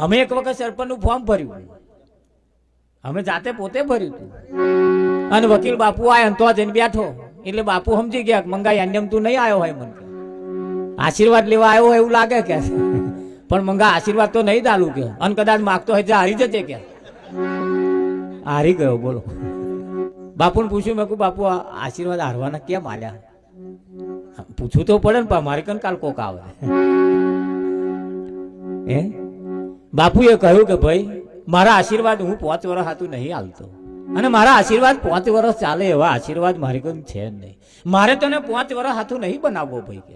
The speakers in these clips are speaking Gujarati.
અમે એક વખત સરપંચનું ફોર્મ ભર્યું, અમે જાતે પોતે ભર્યું હતું, અને વકીલ બાપુ આયા તો જઈને બેઠો, એટલે બાપુ સમજી ગયા કે મંગા યાન્યમ તું નહીં આવ્યો હોય, મને આશીર્વાદ લેવા આવ્યો હોય એવું લાગે કે, પણ મંગા આશીર્વાદ તો નહીં દાલું કે, અને કદાચ માગતો હોય હારી જશે કે, હારી ગયો. બોલો, બાપુને પૂછ્યું, મેં કહું બાપુ આ આશીર્વાદ હારવાના કેમ આલ્યા? પૂછવું તો પડે ને, મારે કન કાલ કોક આવે. બાપુએ કહ્યું કે ભાઈ મારા આશીર્વાદ હું 5 વર્ષ હાથું નહીં હાલતો, અને મારા આશીર્વાદ 5 વર્ષ ચાલે એવા આશીર્વાદ મારી કોઈ છે નહીં. મારે તને 5 વર્ષ હાથું નહીં બનાવવો ભાઈ કે,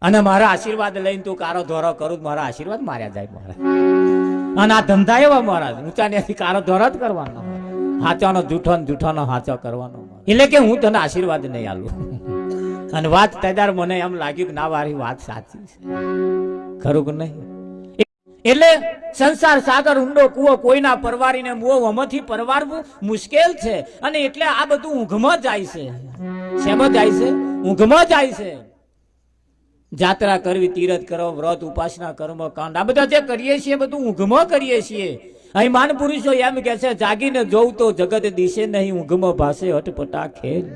અને મારા આશીર્વાદ લઈને તું કારો ધોરો કરું, મારા આશીર્વાદ માર્યા જાય મારા. અને આ ધંધા એવા મારા ઊંચા ને કારો ધોરો જ કરવાનો, હાચાનો જૂઠો ને જૂઠાનો હાચો કરવાનો, એટલે કે હું તને આશીર્વાદ નહીં આલું. અને વાત તૈયાર મને એમ લાગ્યું કે ના વારી વાત સાચી છે, ખરું કે નહીં? એટલે સંસાર સાગર ઊંડો કૂવો, કોઈના પરવારીને મુઓ આમાંથી પરવારવું મુશ્કેલ છે. અને એટલે આ બધું ઊંઘમાં જાય છે. શેમાં જાય છે? ઊંઘમાં જાય છે. જાત્રા કરવી, તીરથ કરો, વ્રત, ઉપાસના, કર્મ કાંડ, આ બધા જે કરીએ છીએ બધું ઊંઘમાં કરીએ છીએ. અહીં માન પુરુષો એમ કે છે, જાગીને જોઉં તો જગત દિશે નહીં, ઊંઘમાં ભાસે અટપટા ખેલ.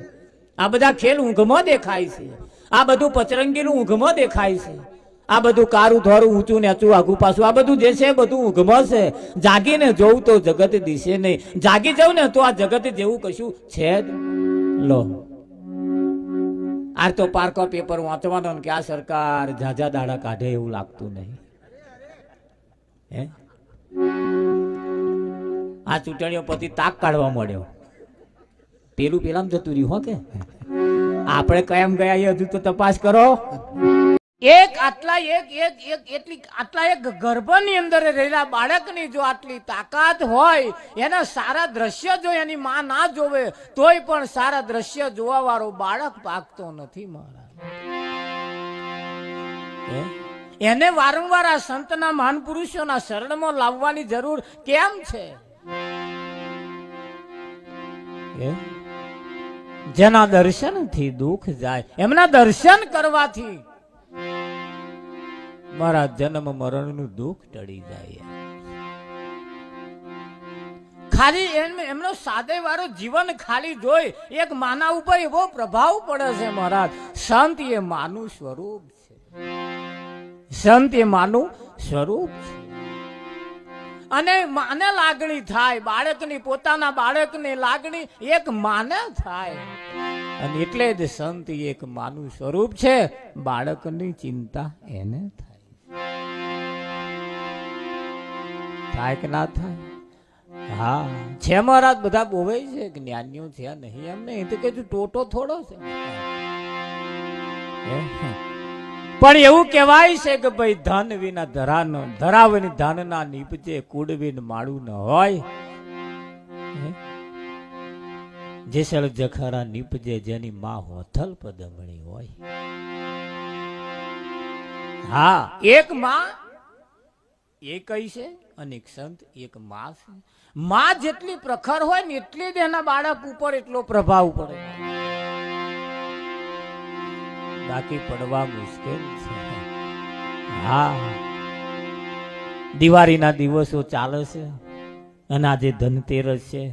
આ બધા ખેલ ઊંઘમાં દેખાય છે. આ બધું પચરંગીનું ઊંઘમાં દેખાય છે. આ બધું કારું ધોરું, ઊંચું નેચું, આગું પાછું, આ બધું જે છે બધું ઊંઘમાં છે. જાગીને જોઉં તો જગત દિશે નહીં, જાગી જાઉં ને તો આ જગત જેવું કશું છે જ. લો, આ તો પારકો પેપર વાંચવાનો કે આ સરકાર ઝાઝા દાડા કાઢે એવું લાગતું નહીં. હે, આ ચૂંટણીઓ પછી તાક કાઢવા મળ્યો, પેલું પેલામ જતું રહ્યું. હો કે આપણે કયામ ગયા એ હજુ તો તપાસ કરો. આટલા એક ગર્ભની અંદર રહેલા બાળકની જો આટલી તાકાત હોય, એના સારા દ્રશ્ય જો એની માં ના જોવે તોય પણ સારા દ્રશ્ય જોવા વાળો બાળક પાકતો નથી મારા. એને વારંવાર આ સંતના મહાન પુરુષોના શરણમાં લાવવાની જરૂર કેમ છે? જેના દર્શનથી દુઃખ જાય, એમના દર્શન કરવાથી મારા જન્મ મરણનું દુઃખ ટળી જાય. ખાલી એમનો સાદે વાળો જીવન ખાલી જોઈ એક માના ઉપર એવો પ્રભાવ પડે છે મહારાજ. સંત એ માનું સ્વરૂપ છે, સંત એ માનું સ્વરૂપ છે. અને માને લાગણી થાય, બાળકની, પોતાના બાળકની લાગણી એક માને થાય. અને એટલે જ સંત એક માનું સ્વરૂપ છે. બાળકની ચિંતા એને થાય કે ના થાય? હા છે મહારાજ, બધા બોવે છે જ્ઞાનીઓ છે નહીં એમ નહીં, તો કે ટોટો થોડો છે. પણ એવું કહેવાય છે કે ભાઈ ધન વિના ધરાનો, ધરાવની ધનના નીપજે, કુડવીન માળું ન હોય. જેસલ જખરા નીપજે, જેની માં હોથલ પદમણી હોય. હા, એક માં એક છે, અને એક સંત એક માં છે. માં જેટલી પ્રખર હોય ને એટલી જ એના બાળક ઉપર એટલો પ્રભાવ પડે, બાકી પડવા મુશ્કેલ છે. હા, દિવાળીના દિવસો ચાલે છે, અને આજે ધનતેરસ છે.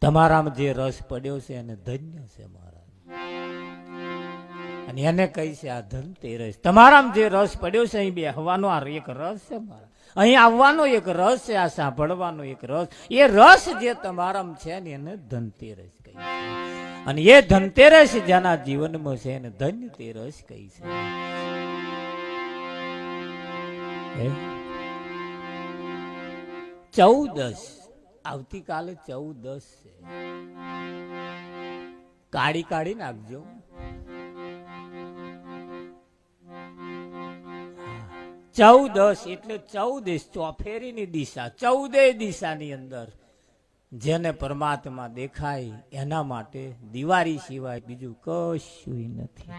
તમારામાં જે રસ પડ્યો છે એને ધન્ય છે મહારાજ. અને એને કઈ છે આ ધનતેરસ. તમારામાં જે રસ પડ્યો છે અહીં બેહવાનો આ એક રસ છે મહારાજ, અહીં આવવાનો એક રસ છે, આ સાંભળવાનો એક રસ. એ રસ જે તમારામાં છે ને એને ધનતેરસ કહી છે. અને એ ધનતેરસ જેના જીવનમાં છે એને ધન્યતેરસ કહી છે. 14 આવતીકાલે 14 છે. કાઢી કાઢી નાખજો. 14 એટલે 14 ચોફેરીની દિશા, 14 દિશાની અંદર જેને પરમાત્મા દેખાય એના માટે દિવાળી સિવાય બીજું કશું નથી.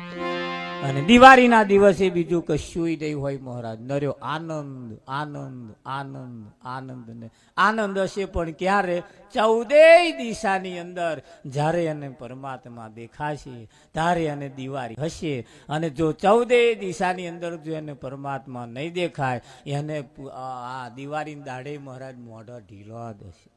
અને દિવાળીના દિવસે બીજું કશું નહીં હોય મહારાજ. નર્યો આનંદ આનંદ આનંદ આનંદ ને આનંદ હશે, પણ ક્યારે? 14 દિશાની અંદર જ્યારે એને પરમાત્મા દેખાશે ત્યારે એને દિવાળી હશે. અને જો 14 દિશાની અંદર જો એને પરમાત્મા નહીં દેખાય એને આ દિવાળીની દાડે મહારાજ મોઢા ઢીલો હશે.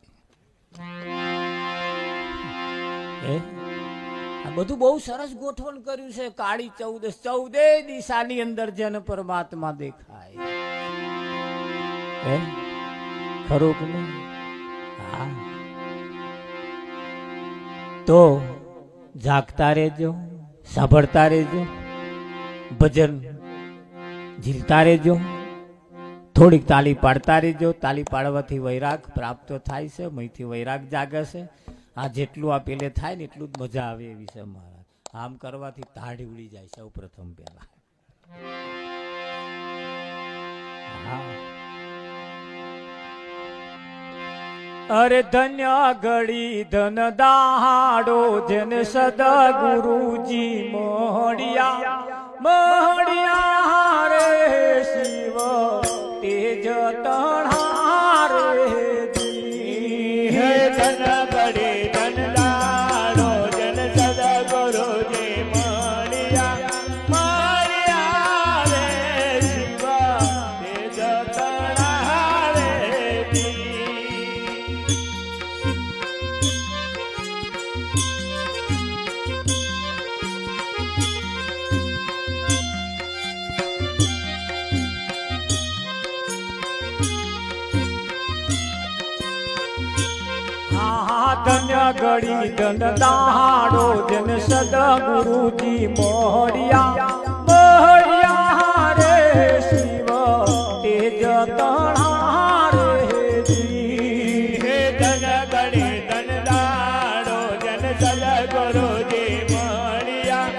આ બધું બહુ સરસ ગોઠવણ કર્યું છે. કાળી 14 દિશાની અંદર જેને પરમાત્મા દેખાય ખરું કે નહીં? હા, તો જાગતા રહેજો, સાંભળતા રહેજો, ભજન ઝીલતા રહેજો, થોડીક તાલી પાડતા રહેજો. તાલી પાડવાથી વૈરાગ પ્રાપ્ત થાય છે, મહીથી વૈરાગ જાગે છે. આ જેટલું આ પેલે થાય ને એટલું જ મજા આવે એવી છે મહારાજ. આમ કરવાથી તાળી ઉડી જાય સૌ પ્રથમ પહેલા. અરે ધન્ય ઘડી ધન દાડો જેને સદા ગુરુજી મળ્યા મળ્યા રે શિવ તેજ તણા રે ધન ઘડી ધન દાડો જન સદા ગુરુજી મળ્યા મળ્યા રે શિવ તેજ તણા રે. ધન્ય ઘડી ધન દાડો જન સદા ગુરુજી મળ્યા મળ્યા રે શિવ તેજ તણા રે હે ધન ઘડી ધન દાડો જન સદા ગુરુજી મળ્યા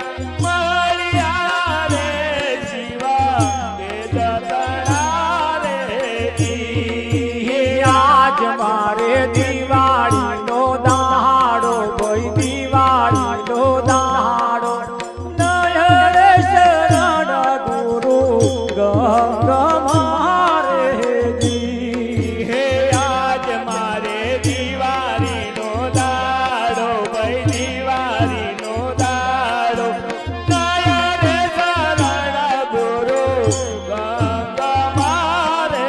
મળ્યા રે શિવા તેજ તણા રે. આજ મારે દિવાળીનો દાડો ભાઈ દિવાળીનો દાડો નયન શરણ ગુરુ ગમારે હે આજ મારે દિવાળીનો દાડો ભાઈ દિવાળીનો દાડો નયન શરણ ગુરુ ગમારે.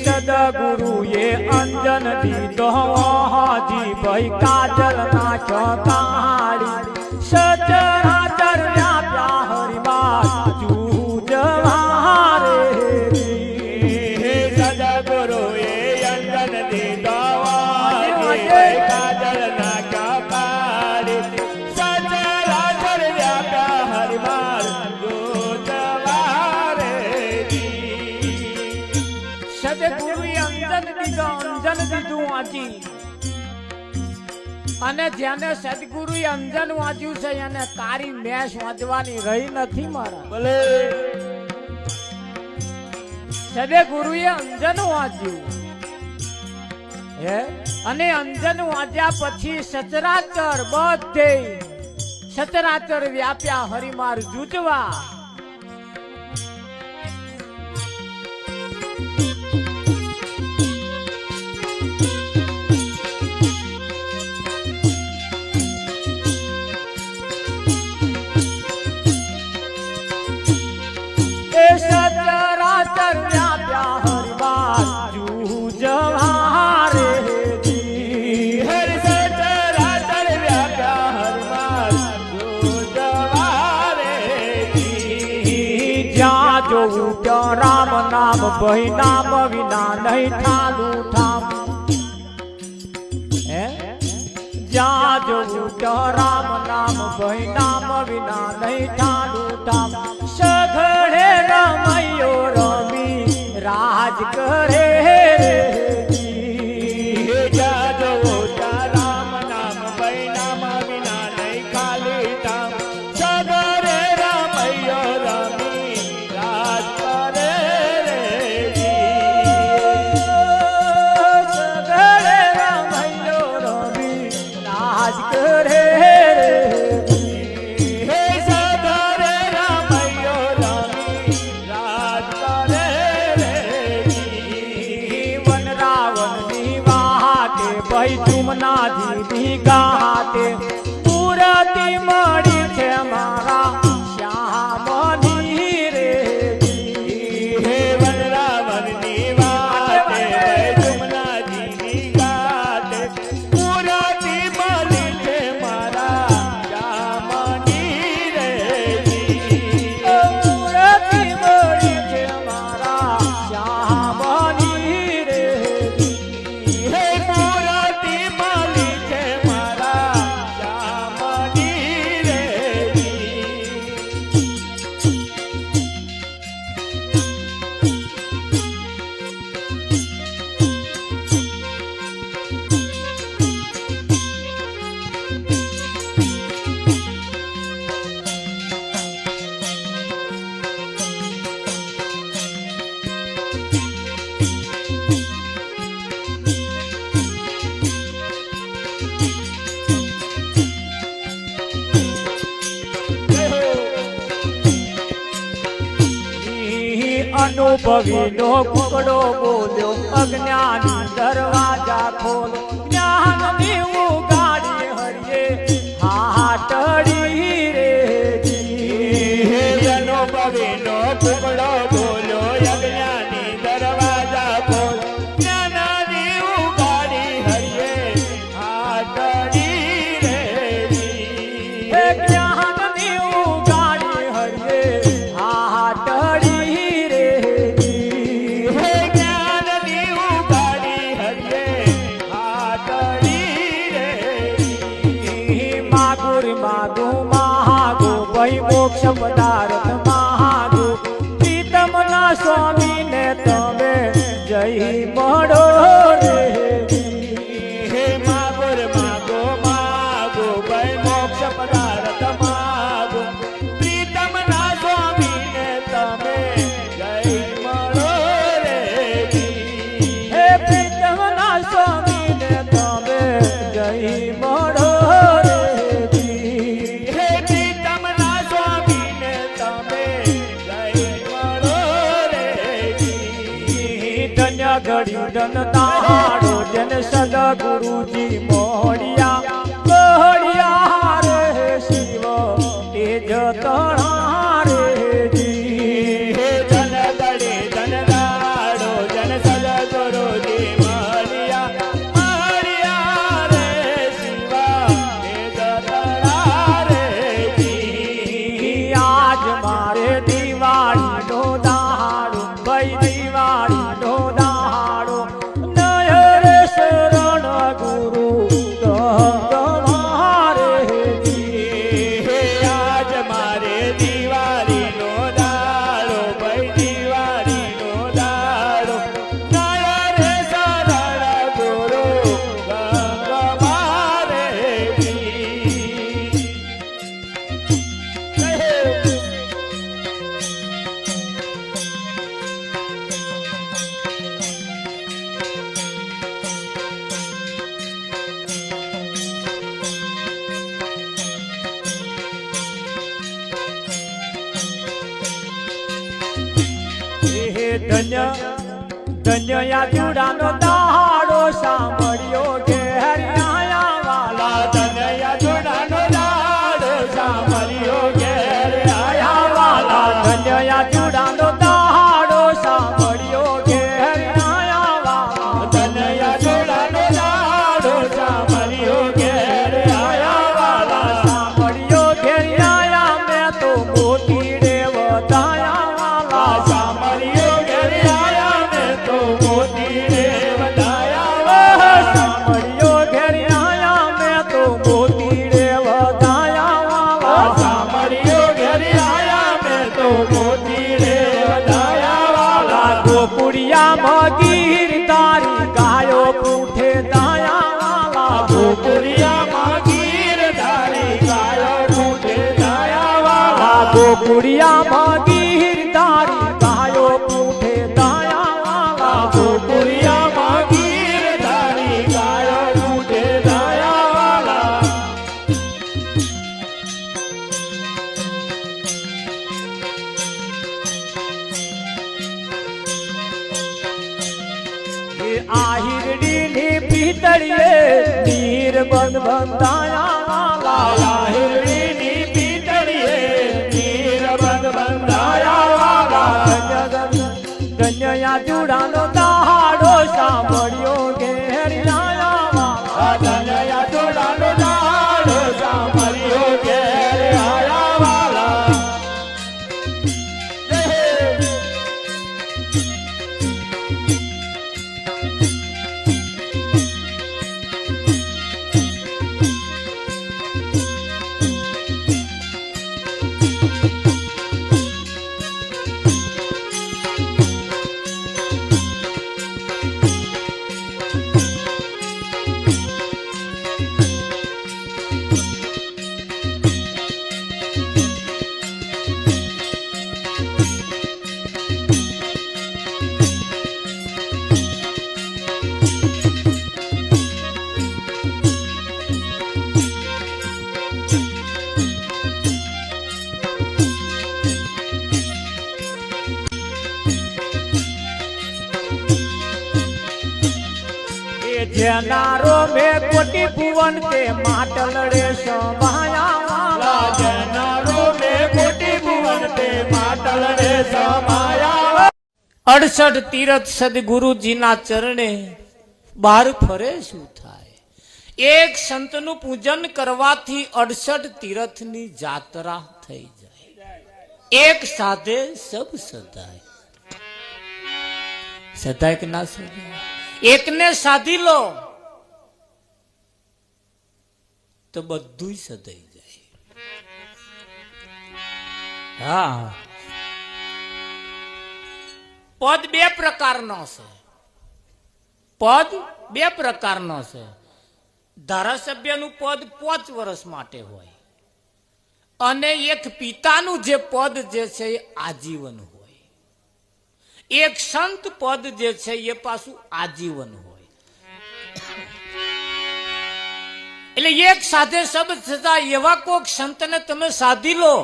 સદગુરુએ અંજન દીધો હાજી ભાઈ કાજલ નાખ્યો કાળી સચરાચર વ્યાપ્યા હરિમાં જૂજવા રે. હે સદગુરુએ અંજન દીધો કાજલ નાખ્યા કાળી સચરાચર વ્યાપ્યા હરિમાં જૂજવા રે. સદગુરુએ અંજન દીધો, અંજન દીધું વાંચી. અને જેને સદગુરુએ અંજન વાંચ્યું છે એને કાળી મેષ વાંચવાની રહી નથી મારા. ભલે સદગુરુએ અંજન વાંચ્યું હે, અને અંજન વાંચ્યા પછી સચરાચર બધે સચરાચર વ્યાપ્યા હરિમાર જૂજવા. સચરાચર વ્યાપ્યા હરિમાર જૂજવા રે. હર સચરાચર ભાઈ નામ વિના નહીં ઠાલું ઠામ જ્યાં જોવું ત્યાં રામ નામ ભાઈ નામ વિના નહીં ઠાલું ઠામ સઘળે રમૈયો રમી રાજ કરે દીદી ગાતે પૂરતી મળી છે મારા શ્યામની રે હે વનરાવનની વાતે જુમના દીદી ગાતે પૂરતી મળી છે મારા શ્યામની રે પૂરતી મળી છે મારા શ્યામની રે હે પૂરતી મળી છે મારા શ્યામની રે અનુભવી નો કુકડો બોલ્યો અજ્ઞાની દરવાજા ખોલ જ્ઞાન દેવું ગાડી હરિયે હાટડી રે હે અનુભવીનો કુકડો બોલ્યો અજ્ઞાની દરવાજા ખોલ જ્ઞાનાની ઉગાડી હરિયે હાટડી રે હે જ્ઞાન દેવું ગાડી હરિયે હાટડી રે હે જ્ઞાનની ઉગાડી હરિયે હાટડી રે માગુર માગુ મહાગુ ભાઈ મોક્ષ પદાર્થ મહાગુ પ્રીતમ ના સ્વામી ને તમે જય મળો રે હે માગુર માગો માગો ભાઈ મોક્ષ પદાર્થ માગો પ્રીતમ ના સ્વામીને તમે જય મળો રે હે પ્રીતમ ના સ્વામી ને તમે જય મળો રે હે પ્રીતમ ના સ્વામીને તમે જય મળો રે ધન્ય ઘડી ધન તારો જન સદગુરુજી મોડિયા મોડિયા રે શિવ તેજ તણા રે હે ધન ગળે ધન દાડો જન સદગુરુજી મળ્યા મળ્યા રે શિવા હે દતરા રે આજ મારે દિવાળી નો દાડો ભાઈ દિવાળી નો દાડો નય રે શરણ ગુરુ તમારે હે આજ મારે દિવાળીનો દાડો ભાઈ દિવાળીનો દાડો નયા રે સરળ ગુરુ ગંગમારે હે ધન્ય ધન્ય યાદુડાનો દાડો સાંભળ્યો ઘેર આયા વાલા તનયા જોડાનો દાડો સાંભળ્યો ઘેર આયા વાલા ધન્ય યાદુડાનો દાડો સાંભળ્યો ઘેર આયા વાલા તનયા જોડાનો દાડો સાંભળ્યો ઘેર આયા વાલા સાંભળ્યો ઘેર આયા મેં તો મોતી રે વધાયા વાલા સાંભળ્યો ઘેર આયા એ આહિરડીની પીતળીએ નીર બંધ બંધાયા વાલા આહિરડીની પીતળીએ નીર બંધ બંધાયા વાલા કન્યા જુડાનો દાડો સાંભળ્યો ઘેર આયા વાલા કન્યા જુડાનો દાડો સાંભળ્યો ઘેર આયા વાલા જેનારો મેં કોટી ભુવન તે માટલડે સમાયા જેનારો મેં કોટી ભુવન તે માટલડે સમાયા 68 તીરથ સદગુરુજીના ચરણે બહાર ફરે શું થાય? એક સંતનું પૂજન કરવાથી 68 તીરથની જાત્રા થઈ જાય. એક સાધે સબ સદાય. સદાય કે ના સદાય? એકને સાધી લો તો બધું સદાઈ જાય. હા, પદ બે પ્રકારનો છે. પદ બે પ્રકારનો છે. ધારાસભ્યનું પદ 5 વર્ષ માટે હોય અને એક પિતાનું જે પદ જે છે એ આજીવન હોય. એક સંત પદ જે છે એ પાછું આજીવન હોય. એટલે એક સાથે શબ્દ થતા એવા કોક સંતને તમે સાધી લો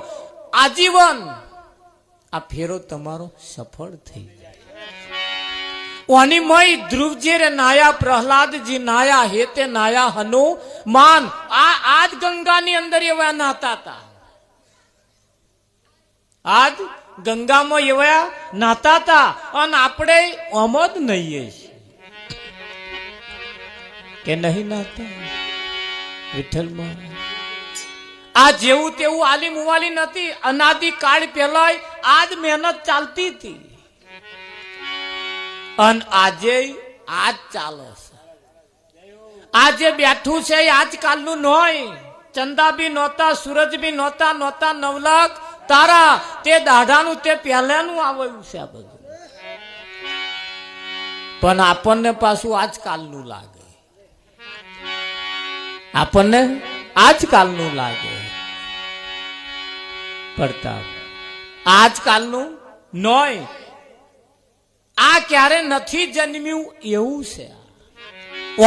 આજીવન, આ ફેરો તમારો સફળ થઈ જાય. ઓની મય ધ્રુવજી રે નાયા, પ્રહલાદજી નાયા, હેતે નાયા હનુમાન. આજ ગંગાની અંદર એવા નાતા હતા. આજ ગંગામાં એવા નાતા હતા અને આપણે આમ જ નહીએ કે નહીં નાતા વિઠ્ઠલમાં. આ જેવું તેવું આલી મુવાલી નથી. અનાદિ કાળ પહેલા આજ મહેનત ચાલતી હતી અને આજે આજ ચાલે છે. આજે બેઠું છે આજકાલનું નોય. ચંદા બી નહોતા, સૂરજ બી નહોતા, નહોતા નવલખ તારા. તે દાઢાનું તે પહેલાનું આવ્યું છે આ બધું. પણ આપણને પાછું આજકાલનું લાગે. આપણને આજકાલનું લાગે. પડતા આજકાલનું નોય. આ ક્યારે નથી જન્મ્યું એવું છે.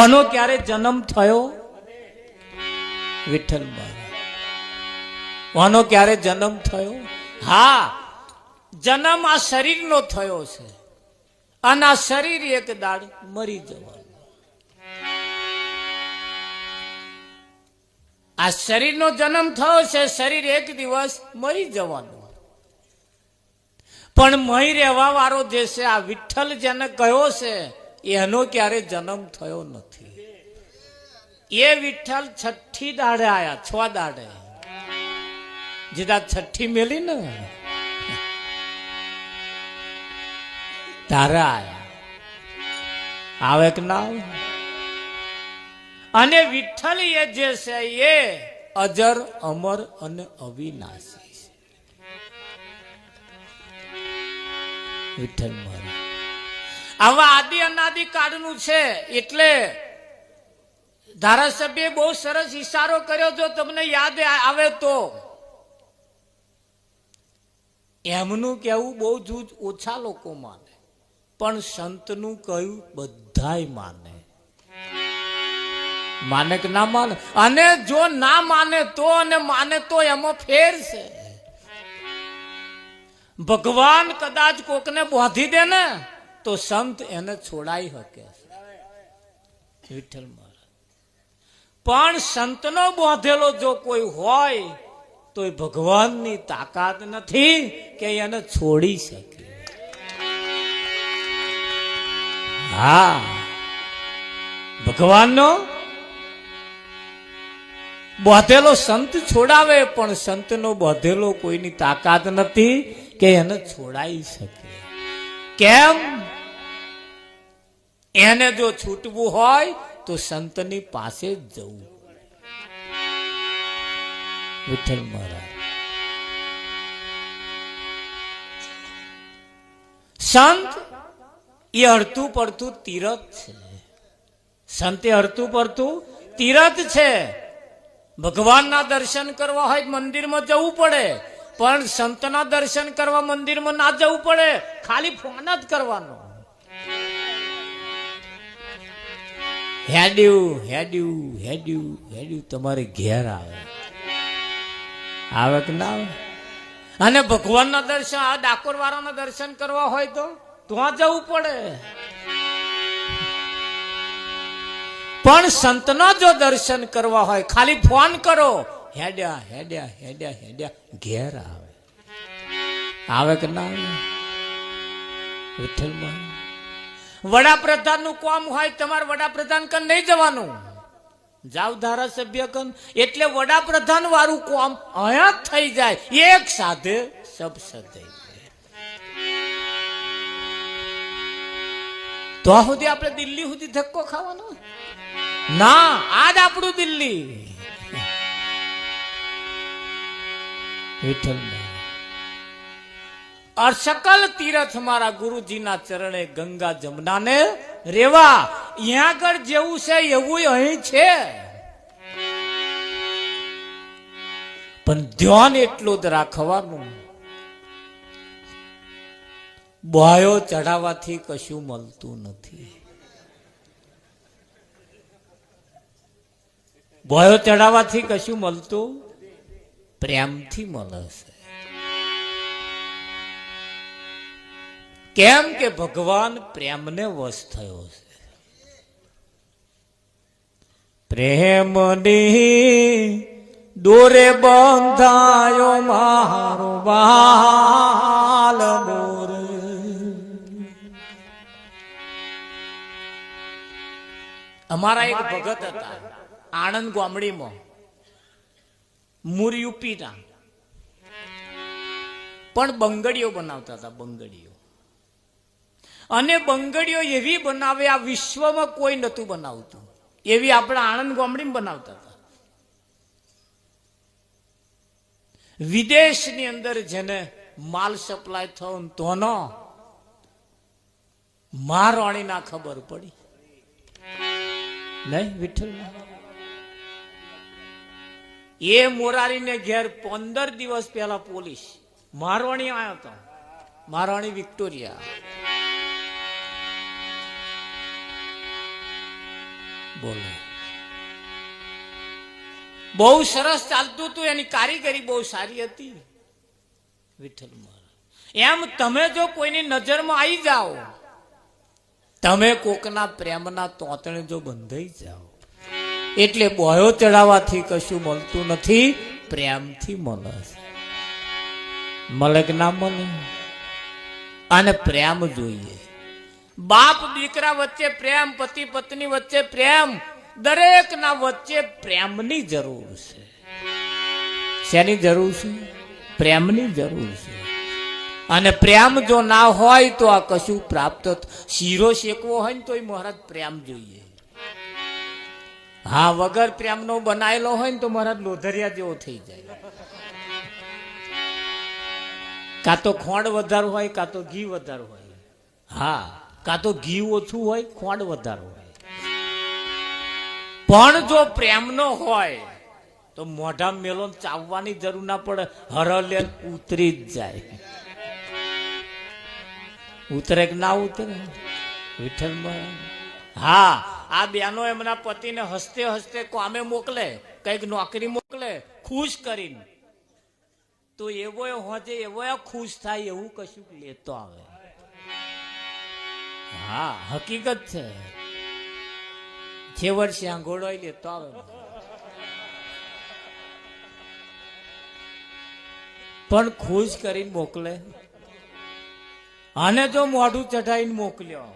ઓનો ક્યારે જન્મ થયો? વિઠ્ઠલ ઓનો ક્યારે જન્મ થયો? હા, જન્મ આ શરીરનો થયો છે અને આ શરીર એક દાડ મરી જવાનું. આ શરીરનો જન્મ થયો છે, શરીર એક દિવસ મરી જવાનું. પણ મહી રહેવા વાળો જે છે આ વિઠ્ઠલ જેને કહ્યો છે એનો ક્યારે જન્મ થયો નથી. એ વિઠ્ઠલ 6ઠી દાડે આયા. 6 દાડે જીદા 6ઠી મેલી ને તારા આયા. આવે કે ના આવે? અને વિઠ્ઠલ એ જે છે એ અજર અમર અને અવિનાશી છે. વિઠ્ઠલ મારું આવા આદિ અનાદિ કાળનું છે. એટલે ધારાસભ્ય બહુ સરસ ઈશારો કર્યો. જો તમને યાદ આવે તો એમનું કહેવું બહુ જ ઓછા લોકો માને, પણ સંતનું કહ્યું બધાય માને. માને કે ના માને? અને જો ના માને તો અને માને તો એમાં ફેર છે. ભગવાન કદાચ કોકને બોધી દે ને તો સંત એને છોડાઈ શકે છે વિઠ્ઠલ મહારાજ. પણ સંતનો બોધેલો જો કોઈ હોય તો એ ભગવાનની તાકાત નથી કે એને છોડી શકે. હા, ભગવાનનો બોધેલો સંત છોડાવે, પણ સંતનો બોધેલો કોઈની તાકાત નથી કે એને છોડાઈ શકે. કેમ? એને જો છૂટવું હોય તો સંતની પાસે જ જવું. વિઠ્ઠલ મહારાજ. સંત એ હરતું પડતું તીરથ છે. સંત એ હરતું પડતું તીરથ છે. ભગવાનના દર્શન કરવા હોય મંદિરમાં જવું પડે, પણ સંતના દર્શન કરવા મંદિરમાં ના જવું પડે, ખાલી ફોન જ કરવાનો. હેડ્યું હેડ્યું હેડ્યું હેડ્યું તમારે ઘેર આવે કે ના આવે? અને ભગવાનના દર્શન, આ ડાકોર વાળાના દર્શન કરવા હોય તો ત્યાં જવું પડે. પણ સંતના જો દર્શન કરવા હોય ખાલી ફોન કરો, હેડ્યા હેડ્યા હેડ્યા હેડ્યા ઘેર આવે કે ના આવે? વિઠ્ઠલમાં વડાપ્રધાન નું કામ હોય, તમારે વડાપ્રધાન કન નહીં જવાનું, જાવ ધારાસભ્ય કન. એટલે વડાપ્રધાન વાળું કામ અહીંયા જ થઈ જાય. એક સાધે સબ સધે. તો સુધી આપણે દિલ્હી સુધી ધક્કો ખાવાનો ના. આજ આપણું દિલ્હી. વિઠ્ઠલ और सकल तीर्थ मारा गुरुजीना चरणे गंगा जमुना ने रेवा. यहाँ कर जेवू से एवुं अहीं छे, पण ध्यान एटलुं ज राखवानुं. बोहायो चढ़ावाथी कशुं मळतुं नथी. बोहायो चढ़ावाथी कशुं मळतुं प्रेमथी मळे छे. કેમ કે ભગવાન પ્રેમને વશ થયો છે. પ્રેમની દોરે બંધાયો મારો બાલ મોર. અમારા એક ભગત હતા આણંદ ગામડીમાં, મૂળ યુપીના, પણ બંગડીઓ બનાવતા હતા. બંગડીઓ અને બંગડીઓ એવી બનાવે આ વિશ્વમાં કોઈ નતું બનાવતું, એવી આપણા આણંદ ગામડીમાં બનાવતા હતા. વિદેશની અંદર જેને માલ સપ્લાય થયો તોનો મારવાણી ના ખબર પડી નહીં. વિઠ્ઠલ એ મોરારીને ઘેર 15 દિવસ પહેલા પોલીસ મારવાણી આવ્યો હતો. મારવાણી વિક્ટોરિયા. બોલો, બહુ સરસ ચાલતું હતું, એની કારીગરી બહુ સારી હતી. વિઠ્ઠલ મહારાજ એમ તમે જો કોઈની નજરમાં આવી જાઓ, તમે કોકના પ્રેમના તોતણે જો બંધાઈ જાઓ, એટલે બોયો ચડાવવાથી કશું મળતું નથી, પ્રેમથી મળે. મળે કે ના મળે? અને પ્રેમ જોઈએ. બાપ દીકરા વચ્ચે પ્રેમ, પતિ પત્ની વચ્ચે પ્રેમ, દરેક ના વચ્ચે પ્રેમની જરૂર છે. શેની જરૂર છે? પ્રેમની જરૂર છે. અને પ્રેમ જો ના હોય તો આ કશું પ્રાપ્ત. શીરો શેકવો હોય ને તોય મહારાજ પ્રેમ જોઈએ. હા, વગર પ્રેમનો બનાયેલો હોય ને તો મહારાજ લોધરિયા જેવો થઈ જાય. કાં તો ખોંડ વધારે હોય, કાં તો ઘી વધારે હોય. હા, કાં તો ઘી ઓછું હોય, ખોંડ વધારે હોય. પણ જો પ્રેમનો હોય તો મોઢા મેલો ચાવવાની જરૂર ના પડે, હરલે ઉતરી જ જાય. ઉતરે કે ના ઉતરે? વિઠ્ઠલમાં હા, આ બેનો એમના પતિને હસતે હસતે કામે મોકલે, કઈક નોકરી મોકલે ખુશ કરીને, તો એવો હોજે એવો ખુશ થાય એવું કશું લેતો આવે. હા હકીકત છે. જે વર્ષે આ ઘોડો લે તો આવે, પણ ખુશ કરીને મોકલે. આને જો મોઢું ચઢાઈને મોકલ્યો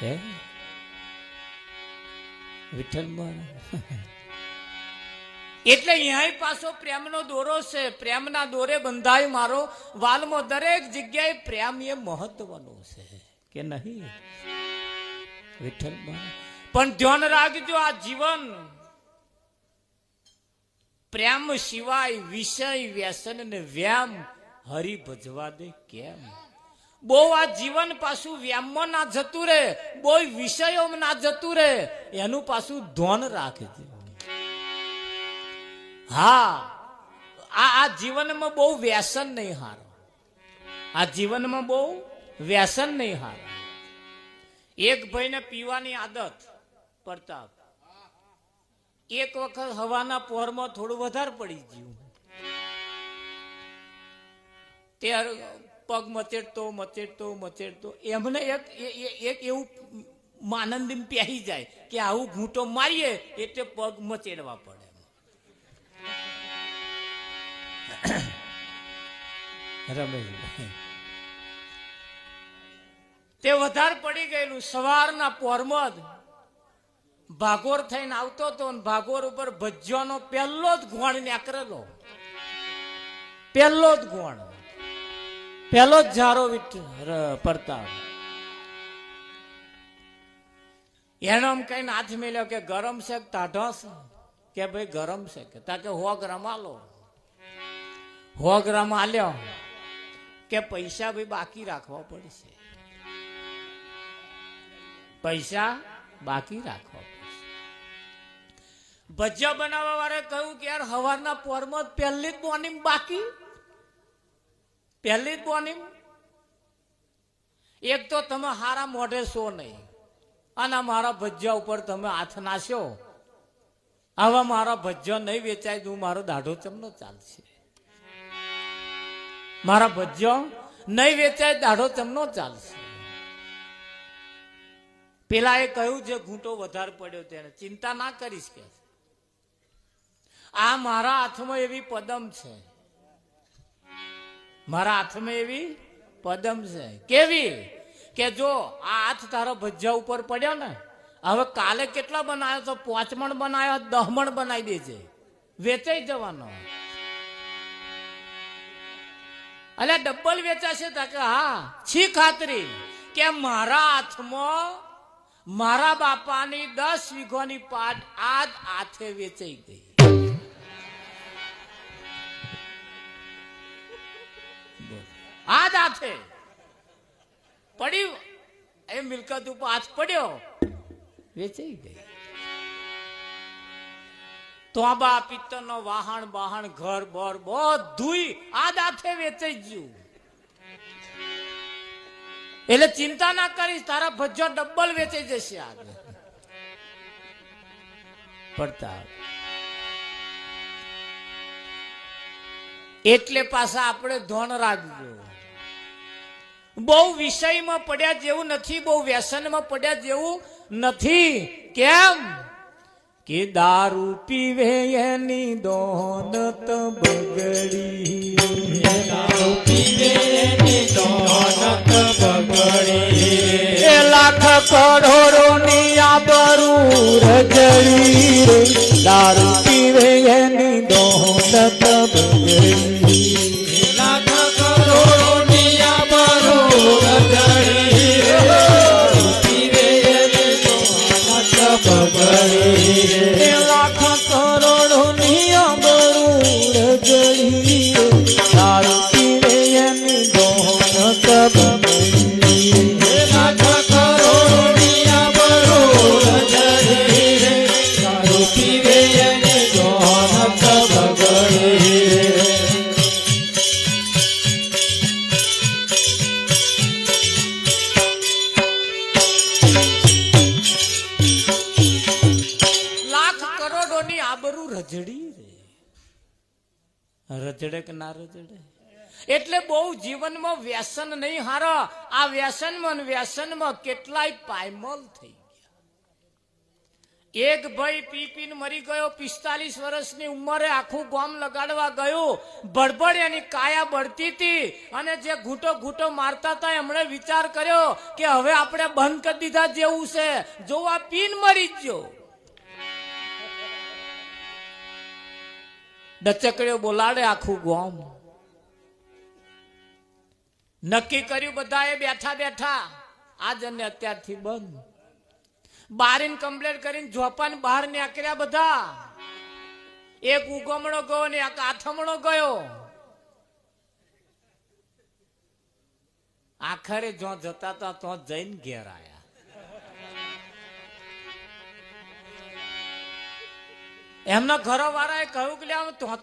હે વિઠ્ઠલ. એટલે અહીંયા પાછો પ્રેમનો દોરો છે. પ્રેમના દોરે બંધાય મારો વાલમાં. દરેક જગ્યાએ પ્રેમ એ મહત્વનો છે કે નહીં વિઠ્ઠલ. પણ ધ્યાન રાખજો, આ જીવન પ્રેમ સિવાય વિષય વ્યસન ને વ્યામ હરી ભજવા દે કેમ? બહુ આ જીવન પાછું વ્યામમાં ના જતું રહે, બહુ વિષયોમાં ના જતું રહે, એનું પાછું ધ્યાન રાખજે. હા આ જીવનમાં બહુ વ્યસન નહીં હારો. આ જીવનમાં બહુ વ્યસન નહીં હારો. એક ભાઈને પીવાની આદત પડતા એક વખત હવાના પોરમાં થોડું વધારે પડી ગયું. ત્યારે પગ મચેડતો એમને એક એવું માનંદી પહેરી જાય કે આવું ઘૂંટો મારીએ એટલે પગ મચેડવા પડે. રમેશ તે વધારે પડી ગયેલું. સવારના પોરમાં જ ભાગોર થઈને આવતો હતો, ભાગોર ઉપર ભજ્યોનો પહેલો જ ગોણ નીકળેલો. પહેલો જ ગોણ, પહેલો જ ઝારો પડતા. એને આમ કઈ હાથ મેલ્યો કે ગરમ છે કે ટાઢો છે? કે ભાઈ ગરમ છે. કે તા કે 100 ગ્રામ આલો. 100 ગ્રામ આલ્યો કે પૈસા ભાઈ બાકી રાખવા પડશે, પૈસા બાકી રાખવા પડશે. ભજીયા બનાવવા વાળા કહ્યું કે યાર હવારના પોરમાં પહેલી જ બોની બાકી, પહેલી જ બોની. એક તો તમે હારા મોઢે સો નહીં, અને મારા ભજીયા ઉપર તમે હાથ નાખ્યો. આવા મારા ભજીયા નહીં વેચાય તું મારો દાઢો ચમનો ચાલશે. મારા ભજીયા નહીં વેચાય દાઢો ચમનો ચાલશે. પેલા એ કહ્યું જે ઘૂંટો વધારે પડ્યો તેને ચિંતા ના કરીશ કે આ મારા હાથમાં એવી પદમ છે, મારા હાથમાં એવી પદમ છે. કેવી કે જો આ હાથ તારો ભજીયા ઉપર પડ્યો ને, હવે કાલે કેટલા બનાવ્યો તો 5 મણ બનાવ્યો, 10 મણ બનાવી દેજે, વેચાઈ જવાનો. અલે ડબલ વેચાશે? કે હા. છી ખાતરી કે મારા હાથમાં મારા બાપાની 10 વીઘોની પાટ આજ હાથે વેચાઈ ગઈ. આજ હાથે પડી, એ મિલકત ઉપર હાથ પડ્યો, વેચાઈ ગઈ. તોબા પિત્તરનો વાહણ બાહણ ઘર બર બધું આજ હાથે વેચાઈ ગયું. એટલે ચિંતા ના કરીશ, તારા ભજ્જો ડબલ વેચાઈ જશે આગળ પડતા. એટલે પાછા આપણે ધોન રાખજો. બહુ વિષયમાં પડ્યા જેવું નથી, બહુ વ્યસનમાં પડ્યા જેવું નથી. કેમ કે દારૂ પીવે એની દોનત બગડી, દારૂ પીવે એની દોનત બગડી, લાખ કરોડોની આબરૂ રજડી, દારૂ પીવે એની દોનત બગડી, લાખ કરોડોની આબરૂ રજડી, દારૂ પીવે એની દોનત બગડી, લાખ કરોડોની આબરૂ રજડી, દારૂ પીવે એની દોનત બગડી, લાખ કરોડોની આબરૂ રજડી, દારૂ પીવે એની દોનત બગડી. લાખ કરોડોની આબરૂ રજડી રે, રજડે કે ના રજડે? એટલે બહુ જીવનમાં વ્યસન નહીં હારો. આ વ્યસનમાં કેટલાય પાયમલ થઈ ગયા. એક ભાઈ પી પીને મરી ગયો, 45 વર્ષની ઉંમરે, આખું ગામ લગાડવા ગયું. બળબડ એની કાયા બળતી હતી અને જે ઘૂંટો મારતા હતા એમણે વિચાર કર્યો કે હવે આપણે બંધ કરી દીધા જેવું છે, જો આ પીન મરી ગયો. ડચકડ્યો બોલાડે આખું ગામ. નક્કી કર્યું બધાએ બેઠા આજ અને અત્યારથી બંધ. બારીને કમ્પ્લેટ કરીને ઝોપાને બહાર નીકળ્યા બધા. એક ઉગમણો ગયો ને એક આથમણો ગયો. આખરે જો જતા હતા તો જઈને ઘેર આયા. એમના ઘરો વાળાએ કહ્યું કે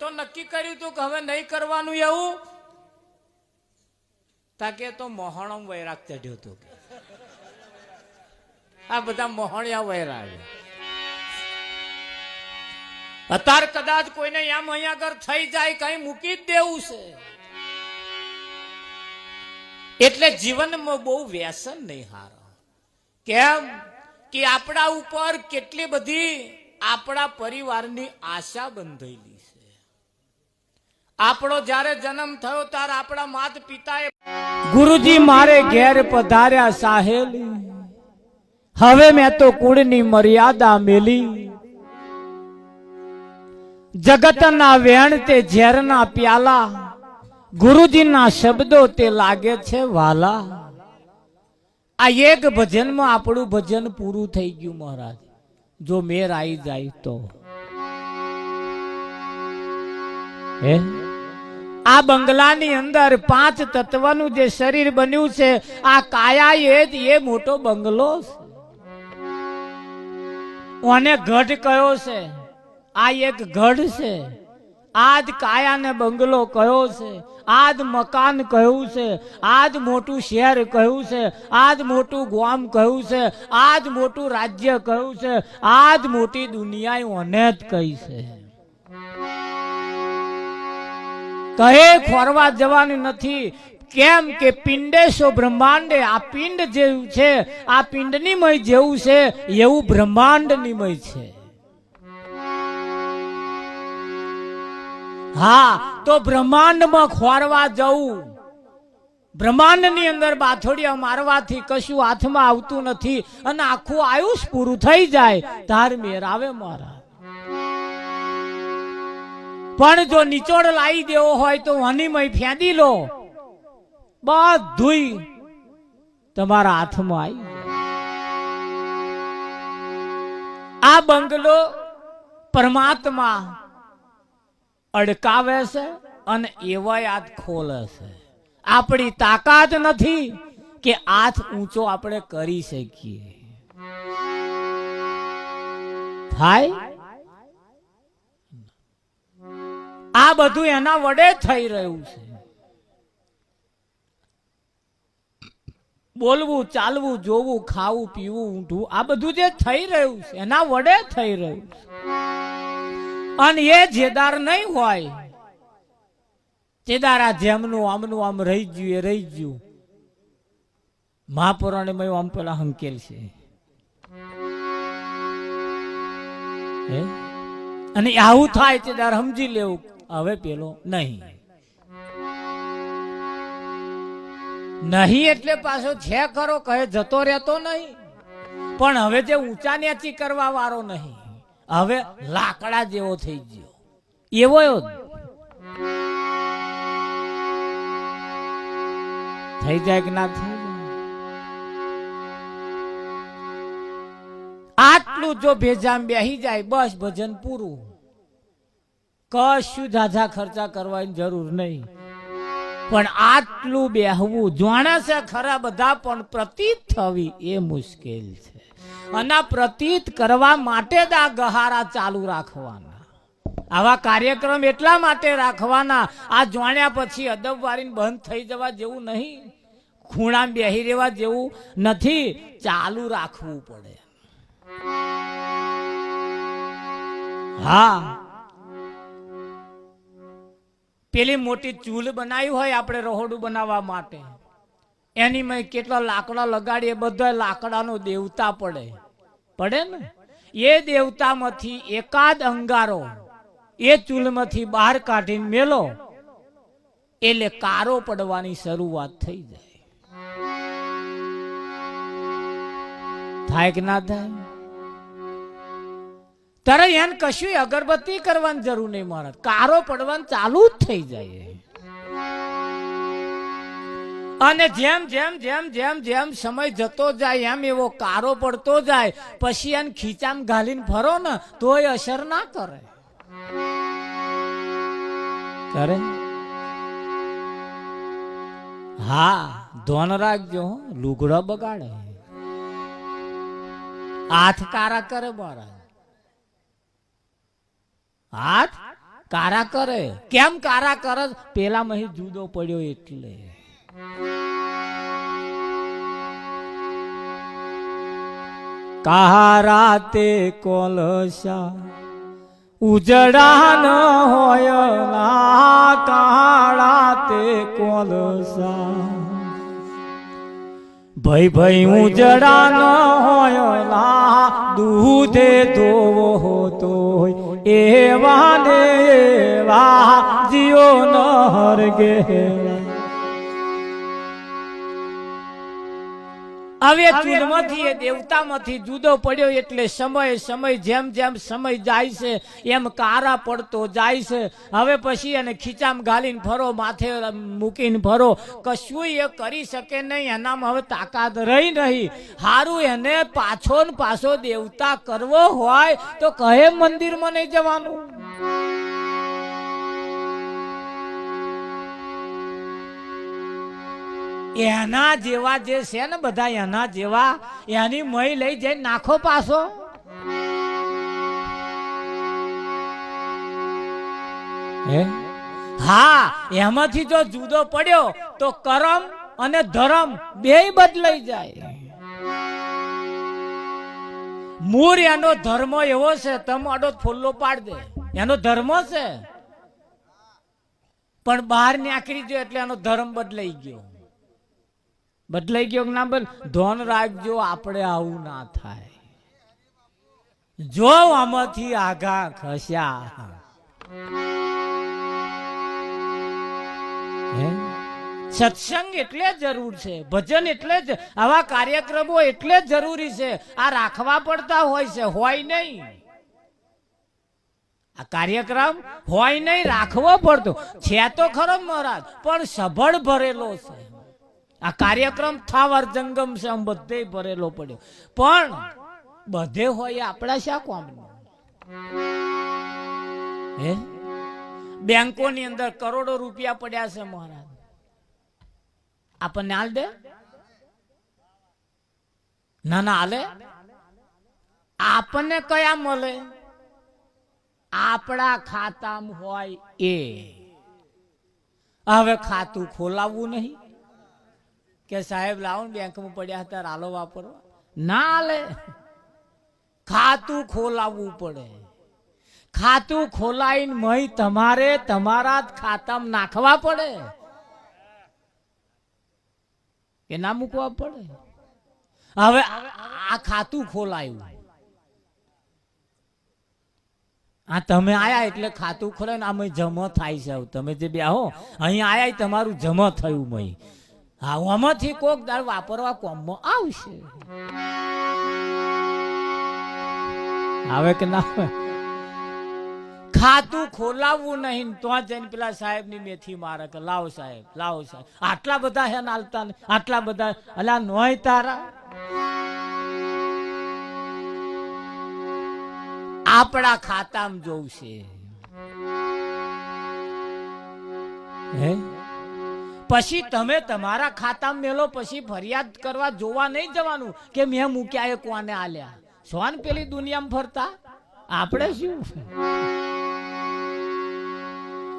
તો નક્કી કર્યું હતું કે હવે નહીં કરવાનું એવું. તાકે તો મોહણમ વૈરાગ ચડ્યો હતો. આ બધા મોહણિયા વૈરાગ. અત્યારે કદાચ કોઈને એમ અહીંયા આગળ થઈ જાય, કઈ મૂકી જ દેવું છે. એટલે જીવનમાં બહુ વ્યસન નહીં હારો. કેમ કે આપણા ઉપર કેટલી બધી આપણા પરિવારની આશા બંધાયેલી છે. આપણો જ્યારે જન્મ થયો ત્યારે આપણા માતા પિતાએ ગુરુજી મારે ઘેર પધાર્યા સાહેલી, હવે મેં તો કુળની મર્યાદા મેલી. જગતના વેણ તે ઝેરના પ્યાલા, ગુરુજીના શબ્દો તે લાગે છે વાલા. આ એક ભજનમાં આપણું ભજન પૂરું થઈ ગયું મહારાજ. જો મેર આવી જાય તો આ બંગલાની અંદર 5 તત્વનું જે શરીર બન્યું છે, આ કાયા એ મોટો બંગલો છે. ઓને ગઢ કયો છે? આ એક ગઢ છે. આજ કાયાને બંગલો કયો છે? આજ મકાન કયું છે? આજ મોટું શહેર કયું છે? આજ મોટું ગામ કયું છે? આજ મોટું રાજ્ય કયું છે? આજ મોટી દુનિયા ઓને જ કઈ છે. કહે ખોરવા જવાનું નથી. કેમ કે પિંડેશો બ્રહ્માંડે, આ પિંડ જેવું છે, આ પિંડની મય જેવું છે એવું બ્રહ્માંડની મય છે. હા, તો બ્રહ્માંડમાં ખોરવા જવું, બ્રહ્માંડની અંદર બાથોડિયા મારવાથી કશું હાથમાં આવતું નથી અને આખું આયુષ પૂરું થઈ જાય તાર મેર આવે મારા. પણ જો નિચોડ લાવી દેવો હોય તો હનીમય ફેંદી લો, બધું તમારા હાથમાં આવી. આ બંગલો પરમાત્મા અડકાવે છે અને એવાય હાથ ખોલે છે. આપણી તાકાત નથી કે હાથ ઊંચો આપણે કરી શકીએ. થાય આ બધું એના વડે થઈ રહ્યું છે. બોલવું, ચાલવું, જોવું, ખાવું, પીવું, ઊંઘવું, આ બધું જે થઈ રહ્યું છે એના વડે થઈ રહ્યું છે. અને એ જેદાર નહીં હોય, જેદાર આ જેમનું આમનું આમ રહી ગયું એ રહી ગયું. મહાપુરાણમાં આમ પેલા હંકેલ છે. અને આવું થાય તેદાર સમજી લેવું હવે પેલો નહીં. નહીં એટલે પાછો છે ખરો, કહે જતો રહેતો નહીં. પણ હવે જે ઊંચા નીચી કરવા વાળો નહીં, હવે લાકડા જેવો થઈ ગયો એવો થઈ જાય કે ના થઈ જાય. આટલું જો ભેજામ બેહી જાય બસ ભજન પૂરું. કશું ઝાઝા ખર્ચા કરવાની જરૂર નહીં. પણ આટલું બેહવું જાણે છે ખરા બધા, પણ પ્રતીત થવી એ મુશ્કેલ છે. અને પ્રતીત કરવા માટે જ આ ગહારા ચાલુ રાખવાના. આવા કાર્યક્રમ એટલા માટે રાખવાના, આ જાણ્યા પછી અદબ વારીને બંધ થઈ જવા જેવું નહીં, ખૂણામાં બેહી રહેવા જેવું નથી, ચાલુ રાખવું પડે. હા, પેલી મોટી ચૂલ બનાવી હોય આપણે રહોડું બનાવવા માટે, એની મેં કેટલા લાકડા લગાડીએ, બધા લાકડાનો દેવતા પડે ને, એ દેવતામાંથી એકાદ અંગારો એ ચૂલમાંથી બહાર કાઢીને મેલો એટલે કારો પડવાની શરૂઆત થઈ જાય. થાય કે ના થાય? તારે એને કશું અગરબત્તી કરવાની જરૂર નહીં મહારાજ, કારો પડવાનું ચાલુ જ થઈ જાય. અને જેમ જેમ જેમ જેમ જેમ સમય જતો જાય એમ એવો કારો પડતો જાય, પછી એને ખીચામાં ઘાલીને ફરો ને તોય અસર ના કરે. હા, ધોન રાખજો, લુગડો બગાડે, હાથ કારા કરે મહારાજ, હાથ કારા કરે. કેમ કારા કરે? પેલા મહી જુદો પડ્યો એટલે. કારા તે કોલસા ઉજડા ન હોય ના, કાળા તે કોલસા ભાઈ ભાઈ ઉજડા ન હોય ના, દૂધે ધોવો તો એવા ને એવા જીઓ ન હરગે. હવે ચૂલમાંથી એ દેવતામાંથી જુદો પડ્યો એટલે સમય જેમ જેમ સમય જાય છે એમ કારા પડતો જાય છે. હવે પછી એને ખીચામાં ઘાલીને ફરો, માથે મૂકીને ફરો, કશું એ કરી શકે નહીં. એનામાં હવે તાકાત રહી નહીં. હારું એને પાછો ને પાછો દેવતા કરવો હોય તો કહે મંદિરમાં નહીં જવાનું. એના જેવા જે છે ને બધા, એના જેવા એની મય લઈ જઈને નાખો પાછો. હા, એમાંથી જો જુદો પડ્યો તો કરમ અને ધર્મ બેય બદલાઈ જાય. મૂળ એનો ધર્મ એવો છે, તમે આડો ફોલ્લો પાડ દે, એનો ધર્મ છે, પણ બહાર નીકળી ગયો એટલે એનો ધર્મ બદલાઈ ગયો. બદલાઈ ગયો ના બન, ધોન રાખજો આપણે આવું ના થાય. જો આમાંથી આગા ખસ્યા, સત્સંગ એટલે જરૂર છે, ભજન એટલે જ, આવા કાર્યક્રમો એટલે જ જરૂરી છે. આ રાખવા પડતા હોય છે, હોય નહીં. આ કાર્યક્રમ હોય નહીં, રાખવો પડતો છે તો ખરો મહારાજ, પણ સભળ ભરેલો છે. આ કાર્યક્રમ થાવર જંગમ છે, આમ બધે ભરેલો પડ્યો, પણ બધે હોય આપણા શા કોમનો? બેંકોની અંદર કરોડો રૂપિયા પડ્યા છે મહારાજ, આપણને હાલ દે? ના ના હાલે. આપણને કયા મળે? આપણા ખાતામાં હોય એ. હવે ખાતું ખોલાવવું નહીં કે સાહેબ લાવો ને બેંકમાં પડ્યા હતા હાલો વાપરવા, ના હાલે. ખાતું ખોલાવવું પડે. ખાતું ખોલાઈને મય તમારે તમારા જ ખાતામાં નાખવા પડે કે ના મૂકવા પડે? હવે આ ખાતું ખોલાયું, આ તમે આયા એટલે ખાતું ખોલાય ને આમાં જમા થાય છે. તમે જે બેહો અહીંયા આયા તમારું જમા થયું મય. હા, આમાંથી કોક દાળ વાપરવા કોમમાં આવશે. આવે કે ના આવે? ખાતું ખોલાવવું નહીં તો જઈને પેલા સાહેબ ની મેથી મારે કે લાવો સાહેબ, લાવો સાહેબ. આટલા બધા હે નાલતા, આટલા બધા અલા નોય તારા. આપણા ખાતામાં જોવું છે. હે પછી તમે તમારા ખાતામાં મેલો, પછી ફરિયાદ કરવા જોવા નહીં જવાનું કે મેં મૂક્યા એ કોને આલ્યા. સોન પેલી દુનિયામાં ફરતા આપણે શું?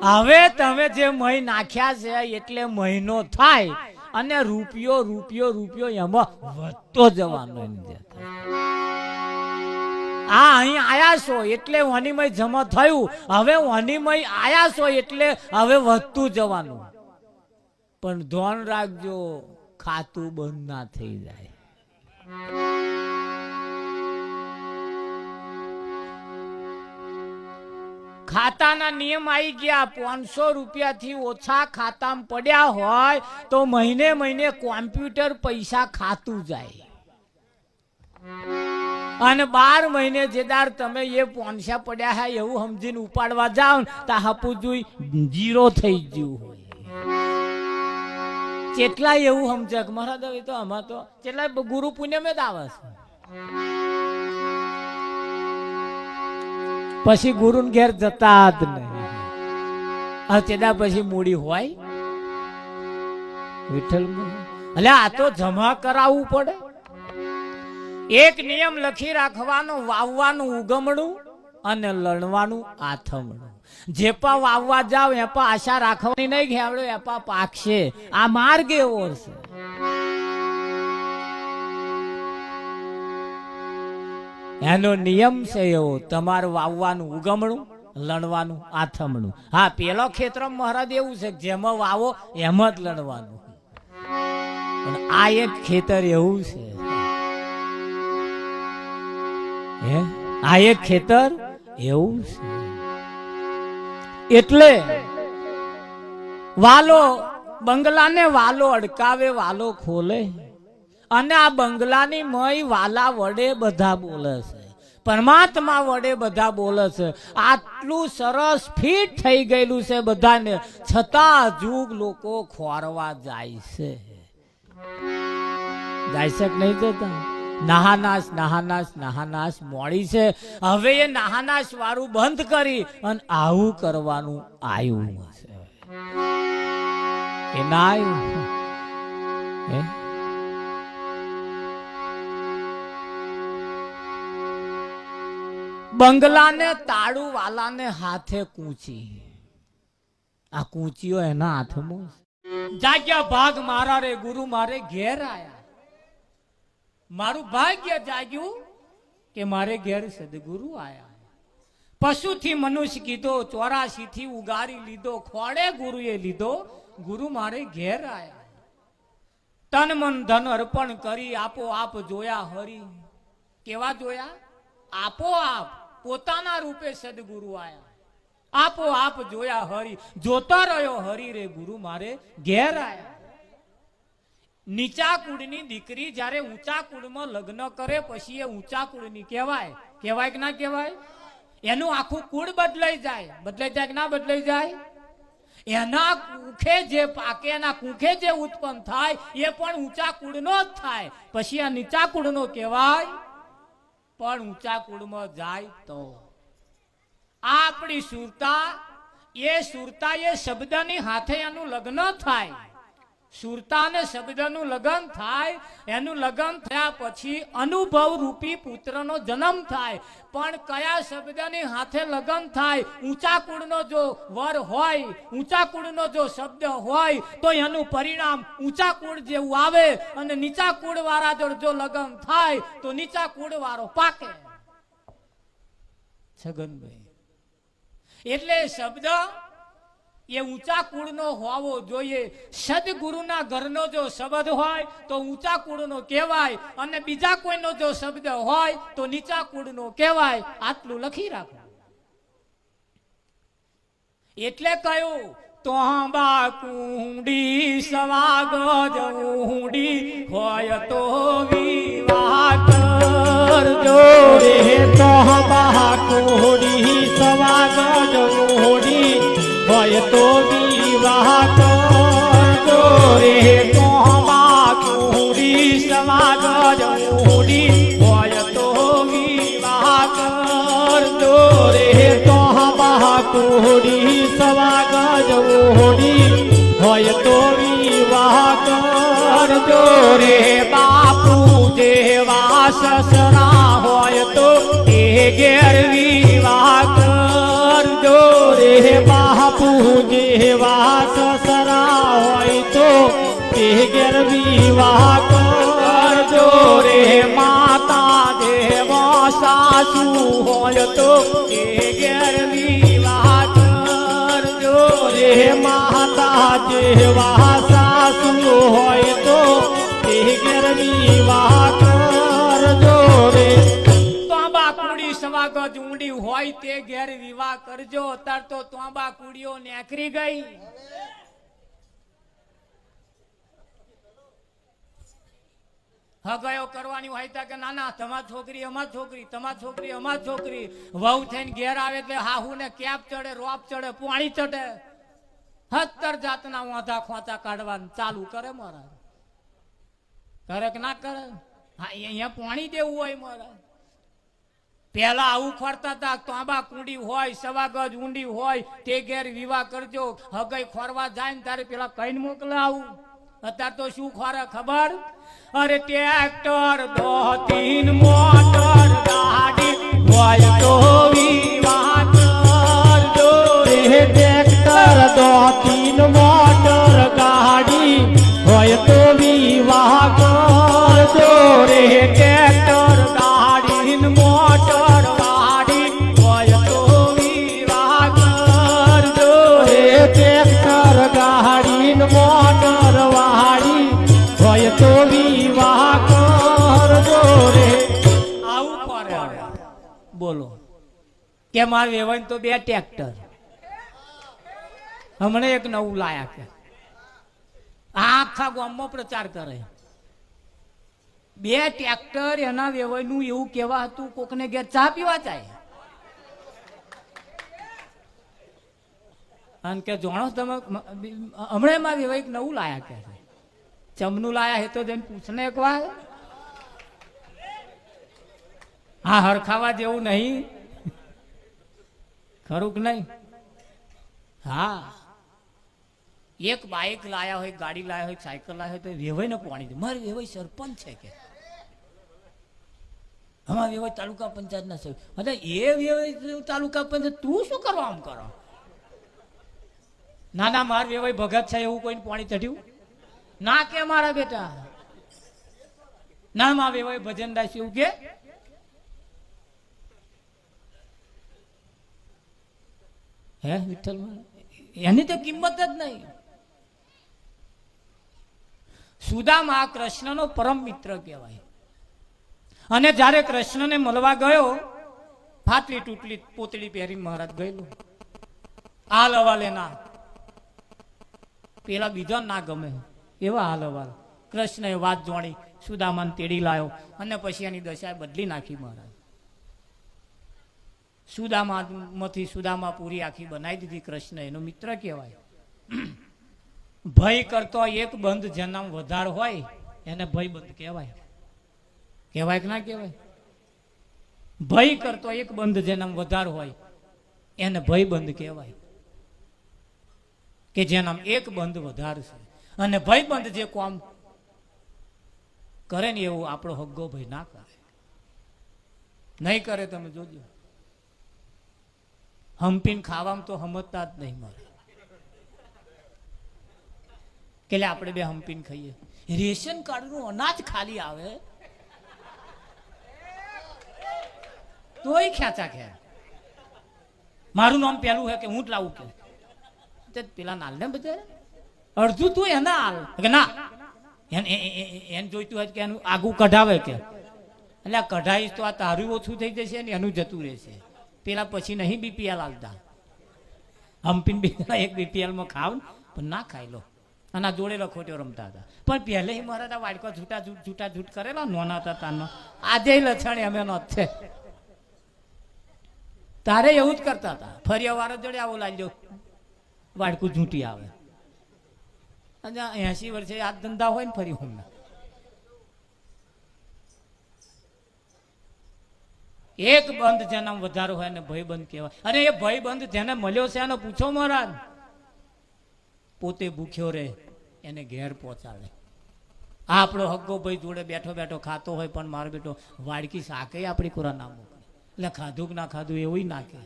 હવે તમે જે મહી નાખ્યા છે એટલે મહિનો થાય અને રૂપિયો રૂપિયો રૂપિયો એમાં વધતો જવાનો. આ અહીં આયા છો એટલે વાણીમય જમા થયું, હવે વાણીમય આયા છો એટલે હવે વધતું જવાનું. પણ ધ્યાન રાખજો, ખાતું બંધ ના થઈ જાય. ખાતાના નિયમ આવી ગયા. 500 રૂપિયાથી ઓછા ખાતામાં પડ્યા હોય તો મહિને મહિને કોમ્પ્યુટર પૈસા ખાતું જાય. અને 12 મહિને જેદાર તમે એ 500 પડ્યા હોય એવું સમજીને ઉપાડવા જાવ તો હાપું જોઈ 0 થઈ ગયું હોય. કેટલાય એવું સમજે કે મારા દવે તો આમાં તો કેટલાય ગુરુ પુણ્ય મેં જ આવે છે. પછી ગુરુ ઘેર જતા જ નહીં. તેના પછી મૂડી હોય વિઠ્ઠલ. એટલે આ તો જમા કરાવવું પડે. એક નિયમ લખી રાખવાનો, વાવવાનું ઉગમણું અને લણવાનું આથમણું. જેપા વાવવા જાવ એપા આશા રાખવાની નહીં ઘેવડો એપા પાકશે. આ માર્ગ એવો છે. એનો નિયમ છે એવો. તમારે વાવવાનું ઉગમણું, લણવાનું આથમણું. હા, પેલો ખેતર મહારાજ એવું છે જેમાં વાવો એમ જ લણવાનું. પણ આ એક ખેતર એવું છે, આ એક ખેતર એવું છે. એટલે વાલો બંગલાને વાલો અડકાવે, વાલો ખોલે. અને આ બંગલાની મય વાલા વડે બધા બોલે છે, પરમાત્મા વડે બધા બોલે છે. આટલું સરસ ફિટ થઈ ગયેલું છે બધાને, છતાં જુગ લોકો ખોરવા જાય છે. જાય છે કે નહીં જતા? નાહાનાશ નાહાનાશ નાહાનાશ મોડી છે. હવે એ નાહાનાશ વાળું બંધ કરી અને આવું કરવાનું આવ્યું છે કે ના આવ્યું? બંગલાને તાળું વાલાને હાથે કૂંચી. આ કૂંચીઓ એના હાથમાં. જાગ્યા ભાગ મારા રે ગુરુ મારે ઘેર આયા. મારું ભાગ્ય જાગ્યું કે મારે ઘેર સદગુરુ આયા. પશુથી મનુષ્ય કીધો, 84 થી ઉગારી લીધો, ખોડે ગુરુએ લીધો, ગુરુ મારે ઘેર આયા. તન મન ધન અર્પણ કરી આપો આપ જોયા હરી. કેવા જોયા? આપો આપ પોતાના રૂપે સદગુરુ આયા. આપો આપ જોયા હરી. જોતા રહ્યો હરી રે ગુરુ મારે ઘેર આયા. નીચા કુળની દીકરી જ્યારે ઊંચા કુળમાં લગ્ન કરે પછી એ ઊંચા કુળની કહેવાય. કહેવાય કે ના કહેવાય? એનું આખું કુળ બદલાઈ જાય. બદલાઈ જાય કે ના બદલાઈ જાય? એના કુખે જે પાકે, એના કુખે જે ઉત્પન્ન થાય એ પણ ઊંચા કુળનો જ થાય. પછી આ નીચા કુળનો કહેવાય. પણ ઊંચા કુળમાં જાય તો આપણી સુરતા, એ સુરતા એ શબ્દની હાથે એનું લગ્ન થાય. સુરતા અને શબ્દનું લગ્ન થાય. એનું લગ્ન થયા પછી અનુભવ રૂપી પુત્રનો જન્મ થાય. પણ કયા શબ્દની હાથે લગ્ન થાય? ઊંચા કુળનો જો વર હોય, ઊંચા કુળનો જો શબ્દ હોય તો એનું પરિણામ ઊંચા કુળ જેવું આવે. અને નીચા કુળ વાળા જો લગ્ન થાય તો નીચા કુળ વાળો પાકે. છગનભાઈ, એટલે શબ્દ એ ઊંચા કુળનો હોવો જોઈએ. સદગુરુના ઘરનો જો શબ્દ હોય તો ઊંચા કુળનો કહેવાય, અને બીજા કોઈનો જો શબ્દ હોય તો નીચા કુળનો કહેવાય. આટલું લખી રાખો. એટલે કહ્યું, તોહબા કુંડી સવાગ જઉંડી હોય તો વિવાહ કરજો રે. તોહબા કુંડી સવાગ જઉંડી હોય તો વિવાહ કરજો રે. તોહબા કુંડી સવાગ જઉંડી હોય તો વિવાહ કરજો રે. તોહબા કુંડી સવાગ જઉંડી હોય તો વિવાહ કરજો રે. બાપુ જેવા સસરા હોય તો એ ઘેર વિવાહ કરજો રે. બાપુ જેવા સસરા હોય તો એ ઘેર વિવાહ કરજો રે. માતા જેવા સાસુ સાસુ હોય તો એ ઘેર વિવાહ કરજો રે માતા જેવા સાસુ હોય તો એ ઘેર વિવાહ કરજો રે તોબા કુડી સવાગજ ઊંડી હોય તે ઘેર વિવાહ કરજો તાર તો તોબા કુડીઓ નેકરી ગઈ હગાયો કરવાની હોય તા કે નાના તમાર છોકરી અમાર છોકરી તમાર છોકરી અમાર છોકરી વહુ થઈને ઘેર આવે એટલે હાહુ ને કેપ ચડે રોપ ચડે પાણી ચડે 70 જાતના વાંધા ખોતા કાઢવાનું ચાલુ કરે મારા કરે કે ના કરે હા અહીંયા પાણી દેવું હોય મારા પેલા આવું ખોરતા હતા તોબા કુંડી હોય સવાગજ ઊંડી હોય તે ઘેર વિવાહ કરજો હગાઈ ખોરવા જાય ને તારે પેલા કઈને મોકલે આવું અત્યારે તો શું ખોરે ખબર અરે ટ્રેક્ટર દો તીન મોટર ગાડી હોય તો વિવાહ કરજો રે ટ્રેક્ટર દો તીન મોટર ગાડી હોય તો વિવાહ કરજો રે ટ્રેક્ટર ગાડી મોટર ગાડી હોય તો વિવાહ કરજો રે ટ્રેક્ટર ગાડી મોટર વાડી હોય તો વિવાહ કરજો રે આવું કરે બોલો કે માર વેવાય તો 2 ટ્રેક્ટર હમણે એક નવું લાયા કે આખા ગામમાં પ્રચાર કરે 2 ટ્રેક્ટર એના વેવાયનું એવું કેવા હતું કોકને ઘેર ચા પીવા જાય અને કે જાણો તમે હમણાં માં વેવાય નવું લાયા કે ચમનું લાયા હે તો જઈને પૂછને એક વાર હા હરખાવા જેવું નહીં ખરું કે નહીં હા એક બાઇક લાયા હોય ગાડી લાયા હોય સાયકલ લાયા હોય તો વેવાય ને પાણી દે મારે વેવાય સરપંચ છે કે અમારા વેવાય તાલુકા પંચાયત ના છે અરે એ વેવાય તાલુકા પંચાયત તું શું કરવા આમ કરો ના ના માર વેવાય ભગત છે એવું કોઈને પાણી ચઢ્યું ના કે મારા બેટા ના માં વેવાય ભજન દાસ એવું કે હે વિઠ્ઠલ એની તો કિંમત જ નહીં સુદામા કૃષ્ણનો પરમ મિત્ર કહેવાય અને જ્યારે કૃષ્ણને મળવા ગયો ફાટલી તૂટલી પોતળી પહેરી મહારાજ ગયેલું હાલ હવાલે ના પેલા બીજા ના ગમે એવા હાલ હવાલ કૃષ્ણએ વાત જોણી સુદામાને તેડી લાયો અને પછી એની દશા બદલી નાખી મહારાજ સુદામામાંથી સુદામા પૂરી આખી બનાવી દીધી કૃષ્ણ એનો મિત્ર કહેવાય ભય કરતો એક બંધ જેના વધાર હોય એને ભય બંધ કહેવાય કહેવાય કે ના કહેવાય ભય કરતો એક બંધ જેના વધાર હોય એને ભય બંધ કહેવાય કે જેના એક બંધ વધારે છે અને ભય બંધ જે કામ કરે ને એવું આપણો હગ્ગો ભય ના કરે નહીં કરે તમે જોજો હંપીને ખાવામાં તો સમજતા જ નહીં મારે કે આપણે બે હંપીને ખાઈએ રેશન કાર્ડ નું અનાજ ખાલી આવે તોય ખેંચા ખેર મારું નામ પેલું હે કે હું જ લાવું કે પેલા નાલ ને બધા અડધું તું એના હાલ કે ના એને જોઈતું હોય કે એનું આગું કઢાવે કે એટલે કઢાઈશ તો આ તારું ઓછું થઈ જશે ને એનું જતું રહેશે પેલા પછી નહીં બીપીએલ આવતા હમ્પીન બીજા એક બીપીએલ માં ખાવ પણ ના ખાઈ લો અને આ જોડેલો ખોટો રમતા હતા પણ પહેલે મારા વાડકો છૂટા છૂટ કરેલા નોના હતા તાનો આજે લછણ અમે નો છે તારે એવું જ કરતા હતા ફરી વાર જોડે આવો લાગ્યો વાડકું ઝૂંટી આવે 80 વર્ષે આ ધંધા હોય ને ફરી હું એક બંધ જેના વધારો હોય ને ભયબંધ કહેવાય અને એ ભયબંધ જેને મળ્યો છે એને પૂછો મહારાજ પોતે ભૂખ્યો રહે એને ઘેર પહોંચાડે આપણો હગ્ગો ભાઈ જોડે બેઠો બેઠો ખાતો હોય પણ મારો બેટો વાડકી શાકે આપણી કોરા ના મોકલે એટલે ખાધું કે ના ખાધું એવું નાખે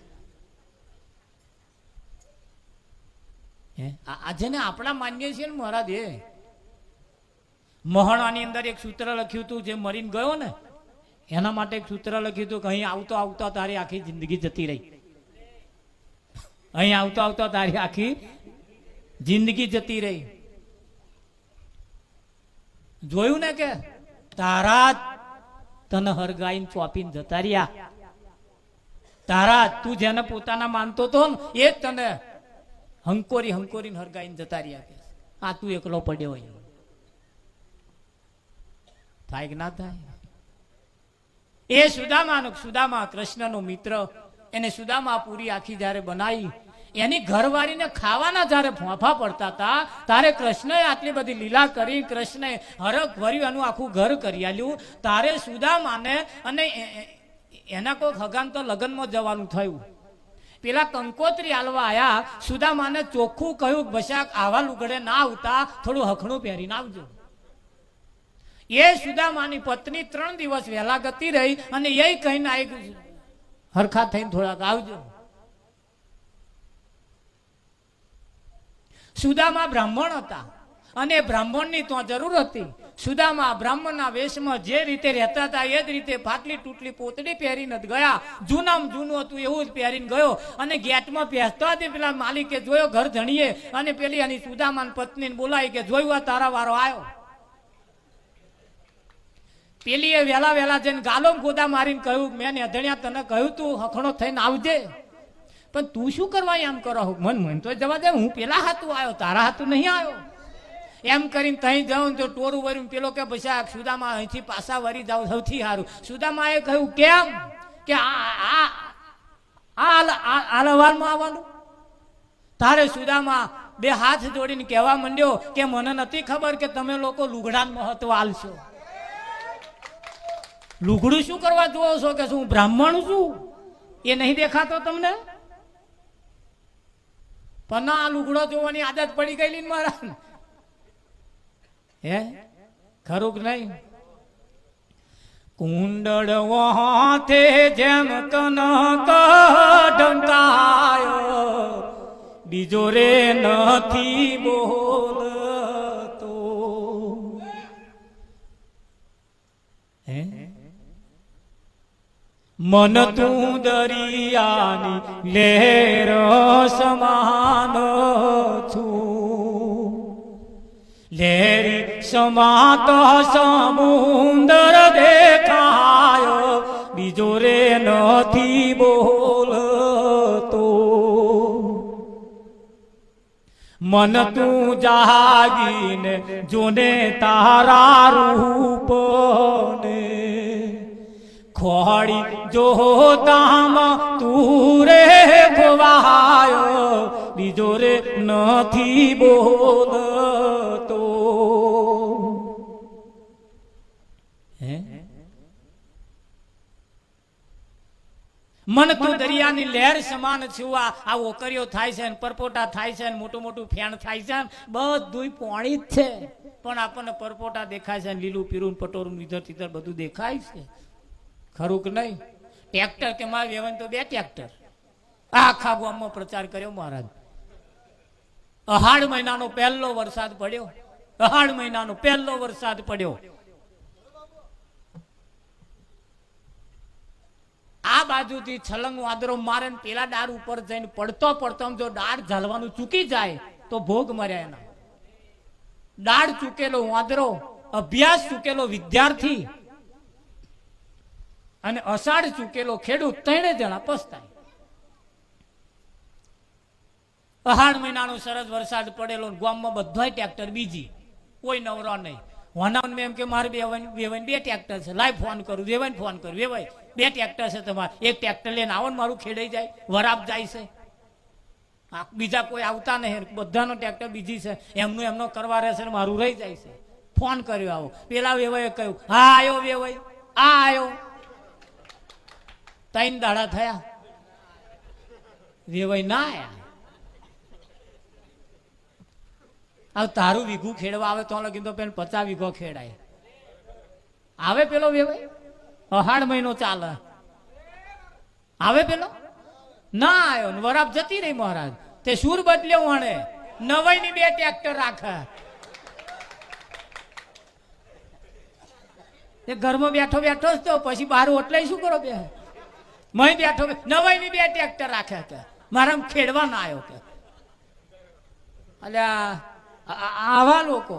આ જેને આપણા માન્ય છીએ ને મહારાજ એ મહાણાની અંદર એક સૂત્ર લખ્યું હતું જે મરીને ગયો ને એના માટે એક સૂત્ર લખ્યું હતું કે અહીં આવતો આવતો તારી આખી જિંદગી જતી રહી. અહીં આવતો આવતો તારી આખી જિંદગી જતી રહી. જોયું ને કે તારા તને હરગાઈને ચોપીને જતા રહ્યા. તારા તું જેને પોતાના માનતો હતો ને એ જ તને હંકોરીને હરગાઈને જતા રહ્યા. કે આ તું એકલો પડ્યો હોય. થાય કે ના થાય? એ સુદામા કૃષ્ણનો મિત્ર, એને સુદામા પૂરી આખી જયારે બનાવી, એની ઘરવાળીને ખાવાના જયારે ફોફા પડતા હતા તારે કૃષ્ણએ આટલી બધી લીલા કરી, કૃષ્ણએ હરખ ભર્યું, એનું આખું ઘર કરી આલ્યું. તારે સુદામાને અને એના કોઈ હગાન તો લગ્નમાં જવાનું થયું. પેલા કંકોત્રી આલવા આયા, સુદામાને ચોખ્ખું કહ્યું બશાક આવા લુગડે ના આવતા, થોડું હખણું પહેરીને આવજો. એ સુદામાની પત્ની 3 દિવસ વહેલા ગતી રહી અને એ કહીને આવી હરખા થઈને થોડાક આવજો. સુદામા બ્રાહ્મણ હતા અને બ્રાહ્મણની તો જરૂર હતી. સુદામા બ્રાહ્મણના વેશમાં જે રીતે રહેતા હતા એ જ રીતે ફાટલી તૂટલી પોતડી પહેરીને જ ગયા. જૂનામાં જૂનું હતું એવું જ પહેરીને ગયો અને ગેટમાં પહેરતા હતી. પેલા માલિકે જોયો ઘર ધણીએ અને પેલી એની સુદામાની પત્નીને બોલાવી કે જોયું તારા વારો આવ્યો. પેલી એ વેલા જઈને ગાલો ગોદા મારીને કહ્યું મેં અધણ્યા તને કહ્યું તું હખણો થઈને આવજે, પણ તું શું કરવા એમ કરો? મન તો જવા દે, હું પેલા હાથું આવ્યો, તારા હાથું નહીં આવ્યો. એમ કરીને ત્યાં જાઉં તો ટોરું વળ્યું. પેલો કે પછી સુદામા અહીંથી પાછા વળી જાવ સૌથી સારું. સુદામાએ કહ્યું કેમ? કે હાલવાલમાં આવવાનું. તારે સુદામા 2 હાથ જોડીને કહેવા માંડ્યો કે મને નથી ખબર કે તમે લોકો લુગડાનું મહત્વ આલશો. લુગડું શું કરવા જોવો છો? કે શું બ્રાહ્મણ છું એ નહીં દેખાતો તમને? પણ આ લુગડો જોવાની આદત પડી ગયેલી મારા. હે ખરું કે નહીં? કુંડળ વાથે જેમ કનક ઢંકાયો, બીજો રે નથી બોલતો. હે મન તું દરિયાની લહેર સમાન છું, લહેરી સમાત સમુદર દેખાયો, બીજો રે નથી બોલતો. મન તું જાગીને જોને તારા રૂપને, ખોડી જોતામાં તું રે ખોવાયો, બીજો રે નથી બોલતો. મન તું દરિયાની લહેર સમાન છું. આ ઓકરીઓ થાય છે, પરપોટા થાય છે, મોટું મોટું ફેણ થાય છે, બધું પાણી જ છે. પણ આપણને પરપોટા દેખાય છે, લીલું પીરું પટોરું ઇધર તિધર બધું દેખાય છે. ખરું કે નહીં? ટ્રેક્ટર કે મારે વેવન તો 2 ટ્રેક્ટર આખા ગામમાં પ્રચાર કર્યો મહારાજ. અહાડ મહિનાનો પહેલો વરસાદ પડ્યો. અહાડ મહિનાનો પહેલો વરસાદ પડ્યો. આ બાજુથી છલંગ વાદરો મારે ને પેલા ડાળ ઉપર જઈને પડતો જો ડાળ ઝાલવાનું ચૂકી જાય તો ભોગ મર્યા એના. ડાળ ચૂકેલો વાદરો, અભ્યાસ ચૂકેલો વિદ્યાર્થી અને અષાઢ ચૂકેલો ખેડૂત 3 જણા પસ્તાય. અહાડ મહિનાનો સરસ વરસાદ પડેલો, ગામમાં બધા ટ્રેક્ટર બીજી, કોઈ નવરો નહીં. હોનાવન એમ કે મારે વેવાઈ 2 ટ્રેક્ટર છે, લાઈ ફોન કરું, વેવાઈને ફોન કરું, વેવાઈ 2 ટ્રેક્ટર છે તમારે, એક ટ્રેક્ટર લઈને આવો ને મારું ખેડાઈ જાય, વરાપ જાય છે. બીજા કોઈ આવતા નહીં, બધાનો ટ્રેક્ટર બીજી છે, એમનો કરવા રહેશે ને મારું રહી જાય છે. ફોન કર્યો આવો, પેલા વેવાઈએ કહ્યું હા આવ્યો વેવાઈ, આ આવ્યો. 3 દાડા થયા, વેવાઈ ના આયા. હવે તારું વીઘું ખેડવા આવે તો લગીને તો પેલો 50 વીઘો ખેડાય. આવે પેલો વેવાઈ, અહાડ મહિનો ચાલે, આવે પેલો ના આવ્યો, વરાપ જતી રહી મહારાજ. તે સુર બદલ્યો વણે, નવાઈની 2 ટ્રેક્ટર રાખે. એ ઘરમાં બેઠો બેઠો જ તો પછી બહાર ઓટલે શું કરો બે મય બેઠો નવાઈની બે ટ્રેક્ટર રાખ્યા કે મારા ખેડવા ના આવ્યો કે અલ્યા આવા લોકો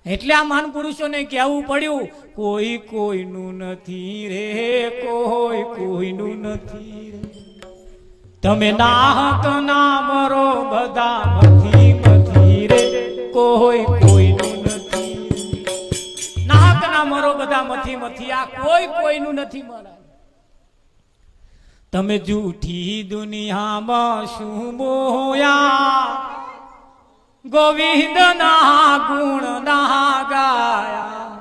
એટલે આ મહાન પુરુષોને કહેવું પડ્યું કોઈ કોઈનું નથી રે કોઈ કોઈનું નથી રે તમે નાહક ના મરો બધા મથી રે કોઈ કોઈનું નથી નાહક ના મરો બધા મથી આ કોઈ કોઈનું નથી મરાય તમે જૂઠી દુનિયામાં શું મોયા ગોવિંદ ના ગુણ ના ગાયા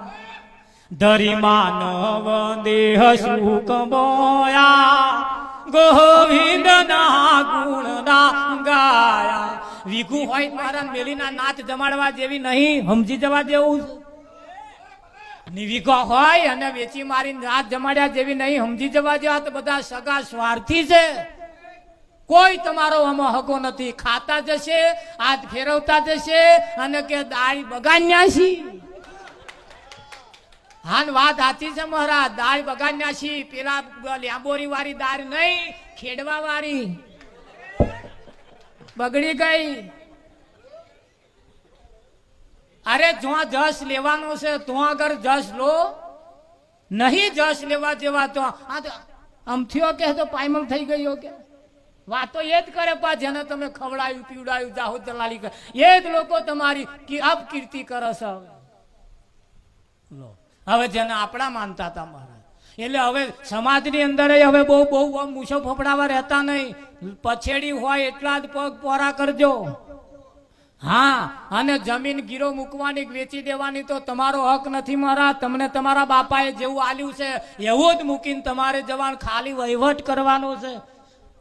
ધરી માનવ દેહ સુખ મોયા ગોવિંદ ના ગુણ ના ગાયા વિઘુ હોય મારા મેલીના નાચ જમાડવા જેવી નહીં સમજી જવા જેવું નિવિઘો હોય અને વેચી મારી નાચ જમાડ્યા જેવી નહીં સમજી જવા જેવા તો બધા સગા સ્વાર્થી છે કોઈ તમારો આમાં હકો નથી ખાતા જશે હાથ ફેરવતા જશે અને કે દાળ બગાડ્યા છી હાન વાત સાચી છે મહારાજ દાળ બગાડ્યા છી પેલા લેંબોરી વાળી દાળ નહીં ખેડવા વાળી બગડી ગઈ અરે જો જસ લેવાનો છે તો આગળ જસ લો નહીં જસ લેવા જેવા તો અમથીઓ કે તો પાયમલ થઈ ગયો કે વાતો એ જ કરે પા જેને તમે ખવડાયું પીવડાયું જાહો દલાલી કરે એ જ લોકો તમારી અપકીર્તિ કરે છે હવે જેને આપણા માનતા હતા મહારાજ એટલે હવે સમાજની અંદર હવે બહુ બહુ મૂછો ફફડાવા રહેતા નહીં પછેડી હોય એટલા જ પગ પોરા કરજો હા અને જમીન ગીરો મૂકવાની વેચી દેવાની તો તમારો હક નથી મહારાજ તમને તમારા બાપાએ જેવું આલ્યું છે એવું જ મૂકીને તમારે જવાનું ખાલી વહીવટ કરવાનો છે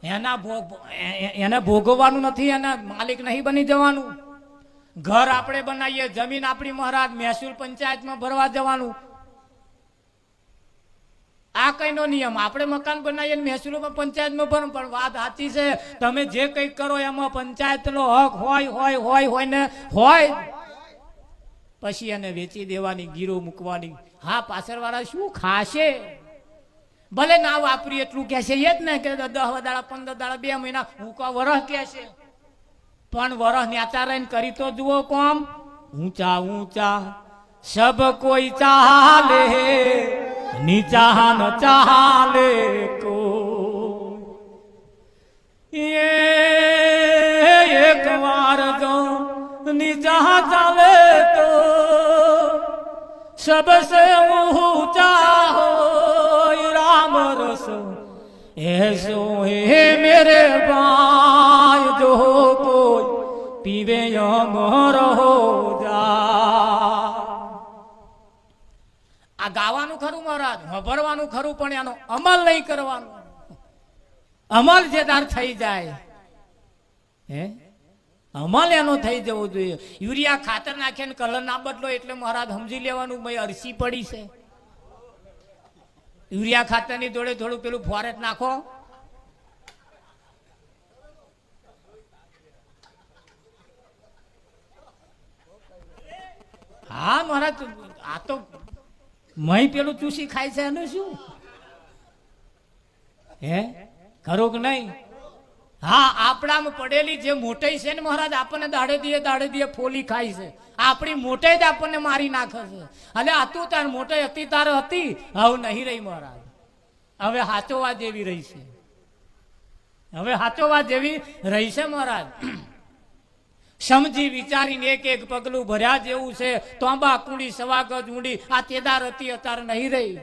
એને ભોગવવાનું નથી એના માલિક નહીં બની જવાનું ઘર આપણે બનાવીએ જમીન આપણી મહારાજ મહેસૂલ પંચાયતમાં ભરવા જવાનું આ કઈનો નિયમ આપણે મકાન બનાવીએ મહેસૂલમાં પંચાયતમાં ભરો પણ વાત સાચી છે તમે જે કંઈક કરો એમાં પંચાયતનો હક હોય ને હોય પછી એને વેચી દેવાની ગીરો મૂકવાની હા પાછળવાળા શું ખાશે ભલે ના વાપરી એટલું કે છે એ જ ને કે 10 દાડા 15 દાડા 2 મહિના ભૂકા વરસ કે છે પણ વરસ ન્યાતા રહીને કરી તો જુઓ કોમ ઊંચા ઊંચા સબ કોઈ ચાલે નીચા ન ચાલે કો એક વાર જો નીચા ચાલે તો सबसे ऊंचा हो राम रस ऐसो है मेरे भाई जो कोई पीवे अमर हो જા આ ગાવાનું ખરું મહારાજ ભરવાનું ખરું પણ એનો અમલ નહીં કરવાનો અમલ જે તાર થઈ જાય હે અમલ એનો થઈ જવો જોઈએ યુરિયા ખાતર નાખે ને કલર ના બદલો એટલે મહારાજ સમજી લેવાનું ભાઈ અરસી પડી છે યુરિયા ખાતર ની જોડે થોડું પેલું ફોરેટ નાખો હા મહારાજ આ તો મહી પેલું ચૂસી ખાય છે એનું શું હે ખરું કે નહીં હા આપણામાં પડેલી જે મોટાઈ છે ને મહારાજ આપણને દાડે દીએ ફોલી ખાય છે આપણી મોટાઈ જ આપણને મારી નાખે છે એટલે આતું તાર મોટાઈ હતી તારે હતી હવે નહીં રહી મહારાજ હવે હાચોવા જેવી રહી છે હવે હાચોવા જેવી રહી છે મહારાજ સમજી વિચારીને એક એક પગલું ભર્યા જેવું છે તોંબા કુડી સવાગજ ઊંડી આ તેદાર હતી અત્યારે નહીં રહી